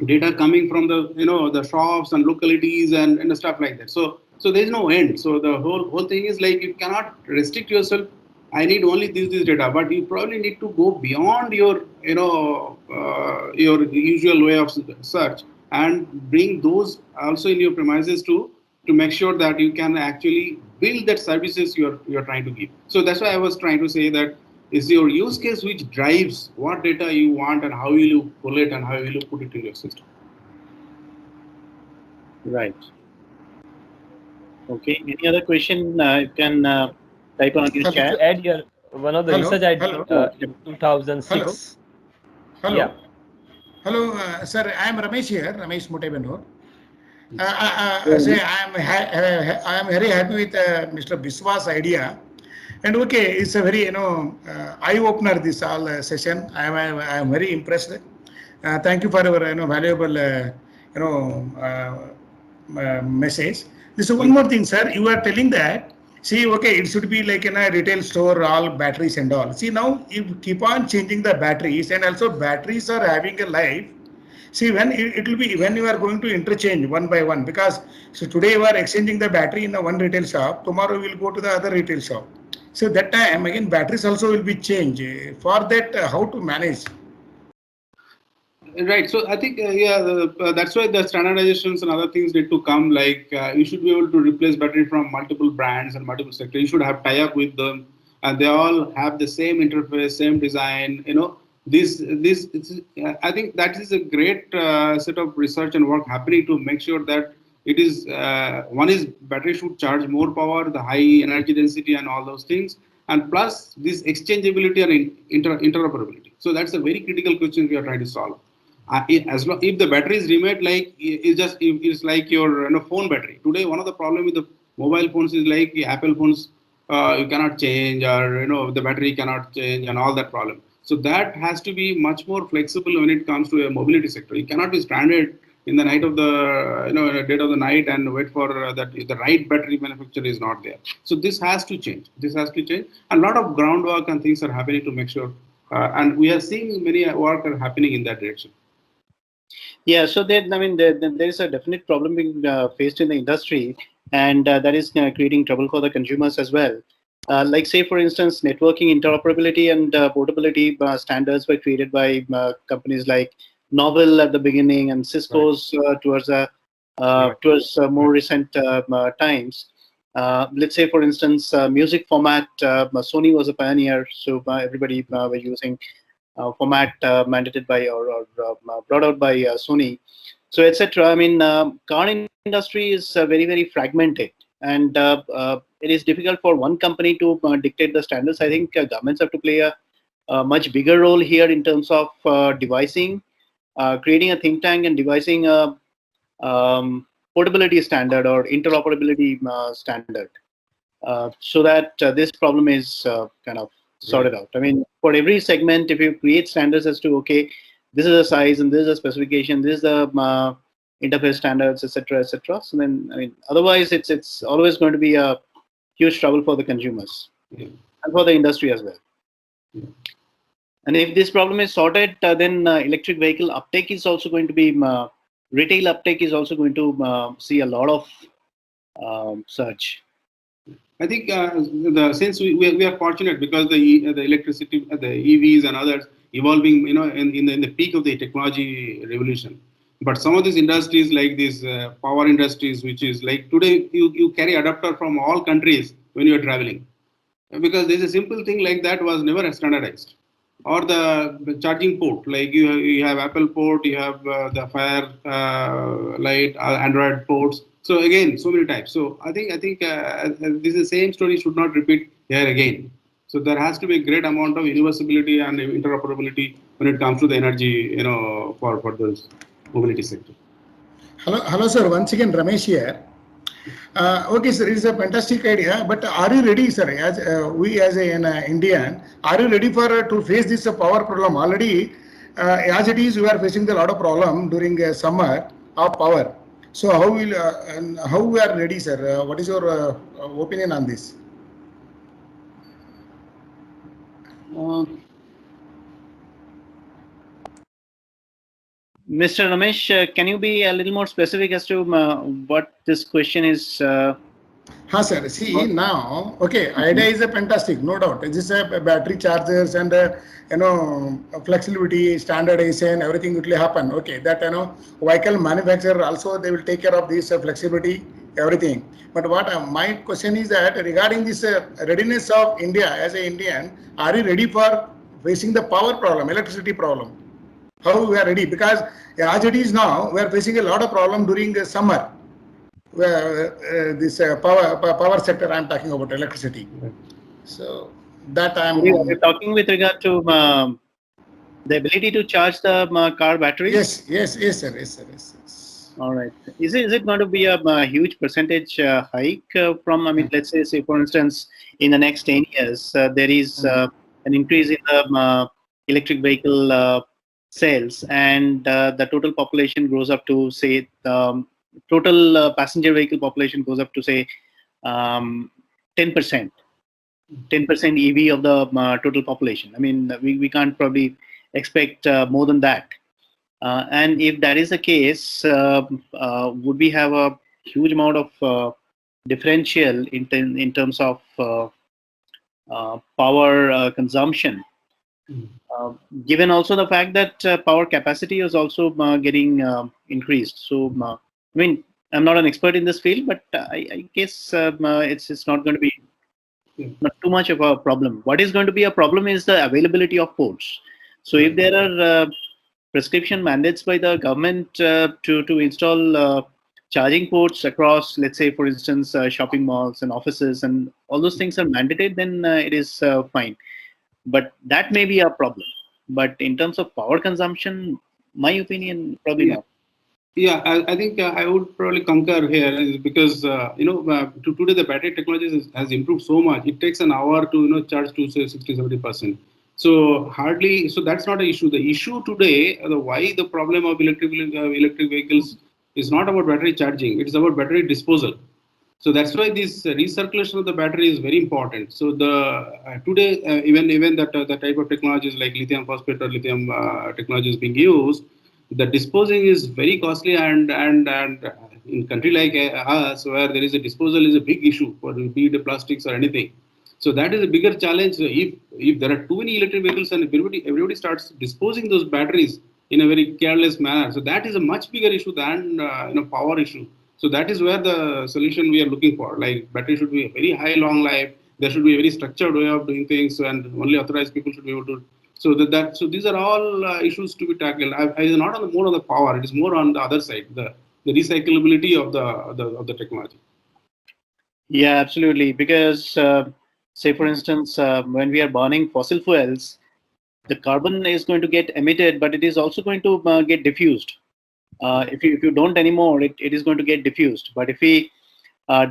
Speaker 3: data coming from the shops and localities and stuff like that. So there is no end. So the whole thing is like you cannot restrict yourself. I need only this data, but you probably need to go beyond your your usual way of search and bring those also in your premises to make sure that you can actually build that services you're trying to give. So that's why I was trying to say that is your use case which drives what data you want and how will you pull it and how will you put it in your system.
Speaker 1: Right. Okay. Any other question? You can type on your chat.
Speaker 2: To add here, one of the research I did in 2006.
Speaker 4: Hello.
Speaker 2: Yeah.
Speaker 4: Hello, sir. I am Ramesh here, Ramesh Motebenur. I am very happy with Mr. Biswa's idea, and okay, it's a very eye opener this all session. I am very impressed. Thank you for your valuable message. This is one more thing, sir. You are telling that. See, okay, it should be like in a retail store, all batteries and all. See, now you keep on changing the batteries, and also batteries are having a life. See, when it will be when you are going to interchange one by one, because so today you are exchanging the battery in the one retail shop, tomorrow we will go to the other retail shop. So that time again batteries also will be changed. For that, how to manage?
Speaker 3: Right. So I think that's why the standardizations and other things need to come. Like you should be able to replace battery from multiple brands and multiple sectors. You should have tie-up with them, and they all have the same interface, same design. I think that is a great set of research and work happening to make sure that it is one is battery should charge more power, the high energy density, and all those things, and plus this exchangeability and interoperability. So that's a very critical question we are trying to solve. As long if the battery is remade, like it's like your phone battery today. One of the problem with the mobile phones is like Apple phones, you cannot change, or the battery cannot change, and all that problem. So that has to be much more flexible when it comes to a mobility sector. You cannot be stranded in the night of the dead of the night and wait for that if the right battery manufacturer is not there. So this has to change. This has to change, and a lot of groundwork and things are happening to make sure. And we are seeing many work are happening in that direction.
Speaker 1: Yeah, so there is a definite problem being faced in the industry, and that is creating trouble for the consumers as well. Like, say, for instance, networking interoperability and portability standards were created by companies like Novell at the beginning and Cisco's towards more recent times. Let's say, for instance, music format, Sony was a pioneer, so everybody were using format mandated by or brought out by Sony, so etc. I mean, car industry is very fragmented, and it is difficult for one company to dictate the standards. I think governments have to play a much bigger role here in terms of devising, creating a think tank and devising a portability standard or interoperability standard, so that this problem is kind of sorted out. I mean, for every segment, if you create standards as to, okay, this is a size and this is a specification, this is the interface standards, etc., etc. So then, I mean, otherwise, it's always going to be a huge trouble for the consumers and for the industry as well. And if this problem is sorted, then electric vehicle uptake is also going to be retail uptake is also going to see a lot of surge.
Speaker 3: I think since we are fortunate because the electricity, the EVs and others evolving, in the peak of the technology revolution. But some of these industries, like these power industries, which is like today, you carry adapter from all countries when you are traveling, because there's a simple thing like that was never standardized. Or the charging port, like you have Apple port, you have the Fire Light, Android ports. So again, so many types. So I think this is the same story should not repeat here again. So there has to be a great amount of universality and interoperability when it comes to the energy, for this mobility sector.
Speaker 4: Hello, sir. Once again, Ramesh here. Okay, sir, it's a fantastic idea. But are you ready, sir? As we as an Indian, are you ready for to face this power problem? Already, as it is, we are facing a lot of problem during summer of power. So how will and how we are ready, sir? What is your opinion on this?
Speaker 1: Mr. Ramesh, can you be a little more specific as to what this question is?
Speaker 4: Sir. See now, okay, idea is a fantastic, no doubt. This is a battery chargers and flexibility, standardization, everything will happen. Okay, that vehicle manufacturer also they will take care of this flexibility, everything. But what my question is that regarding this readiness of India as an Indian, are you ready for facing the power problem, electricity problem? How we are ready? Because as it is now, we are facing a lot of problem during the summer. This power sector I'm talking about, electricity. So that
Speaker 1: You're talking with regard to the ability to charge the car batteries?
Speaker 4: Yes, sir.
Speaker 1: All right. Is it going to be a huge percentage hike from, I mean, let's say for instance, in the next 10 years, there is an increase in the electric vehicle sales, and the total population grows up to, say, total passenger vehicle population goes up to, say, 10%. 10% EV of the total population. I mean, we can't probably expect more than that. And if that is the case, would we have a huge amount of differential in terms of power consumption? Given also the fact that power capacity is also getting increased. So, I mean, I'm not an expert in this field, but I guess it's not going to be not too much of a problem. What is going to be a problem is the availability of ports. So, if there are prescription mandates by the government to install charging ports across, let's say, for instance, shopping malls and offices, and all those things are mandated, then it is fine. But that may be a problem. But in terms of power consumption, my opinion, probably not.
Speaker 3: Yeah, I think I would probably concur here because today the battery technology has improved so much. It takes an hour to charge to say 60-70%. So hardly, so that's not an issue. The issue today, why the problem of electric vehicles is not about battery charging. It's about battery disposal. So that's why this recirculation of the battery is very important. So the today even that the type of technologies like lithium phosphate or lithium technology is being used, the disposing is very costly and in country like us where there is a disposal is a big issue for be it plastics or anything. So that is a bigger challenge. If there are too many electric vehicles and everybody starts disposing those batteries in a very careless manner, so that is a much bigger issue than power issue. So that is where the solution we are looking for. Like battery should be a very high long life. There should be a very structured way of doing things, and only authorized people should be able to. So these are all issues to be tackled. I is not on the more on the power. It is more on the other side, the recyclability of the technology.
Speaker 1: Yeah, absolutely. Because, say, for instance, when we are burning fossil fuels, the carbon is going to get emitted, but it is also going to get diffused. If you don't anymore, it is going to get diffused. But if we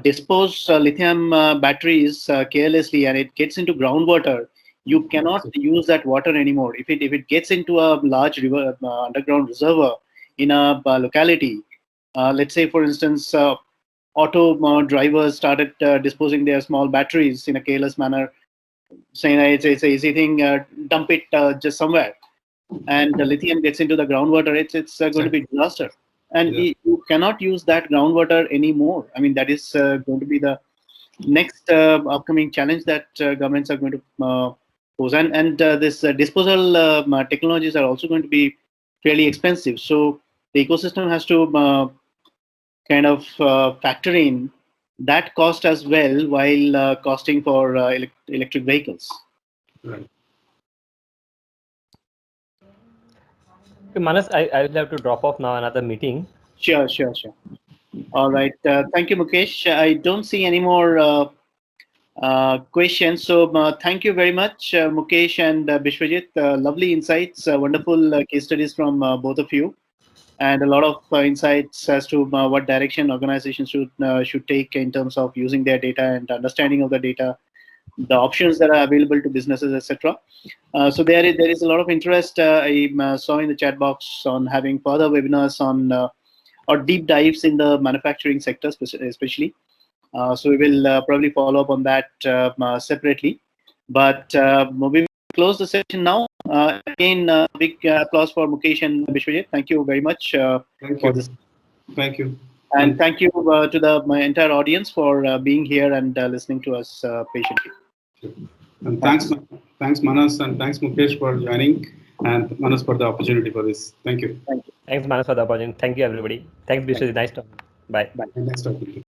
Speaker 1: dispose lithium batteries carelessly and it gets into groundwater, you cannot use that water anymore. If it gets into a large river underground reservoir in a locality, let's say for instance, auto drivers started disposing their small batteries in a careless manner, saying that it's an easy thing, dump it just somewhere, and the lithium gets into the groundwater, it's going to be disaster. And you cannot use that groundwater anymore. I mean, that is going to be the next upcoming challenge that governments are going to pose. And this disposal technologies are also going to be fairly expensive. So the ecosystem has to kind of factor in that cost as well while costing for electric vehicles.
Speaker 3: Right.
Speaker 2: Okay, Manas, I will have to drop off now, another meeting.
Speaker 1: Sure. All right. Thank you, Mukesh. I don't see any more questions. So thank you very much, Mukesh and Bishwajit. Lovely insights, wonderful case studies from both of you, and a lot of insights as to what direction organizations should take in terms of using their data and understanding of the data, the options that are available to businesses, etc. So there is a lot of interest. I saw in the chat box on having further webinars on or deep dives in the manufacturing sector, especially. So we will probably follow up on that separately. But we will close the session now. Again, big applause for Mukesh and Bishwajit. Thank you very much for this.
Speaker 3: Thank you.
Speaker 1: And thank you to my entire audience for being here and listening to us patiently.
Speaker 3: And thanks Manas, and thanks Mukesh for joining, and Manas for the opportunity for this. Thank you.
Speaker 2: Thanks, Manas, for the opportunity. Thank you, everybody. Thanks, Bishwajit. Nice talking. Bye.
Speaker 3: Nice talking to you.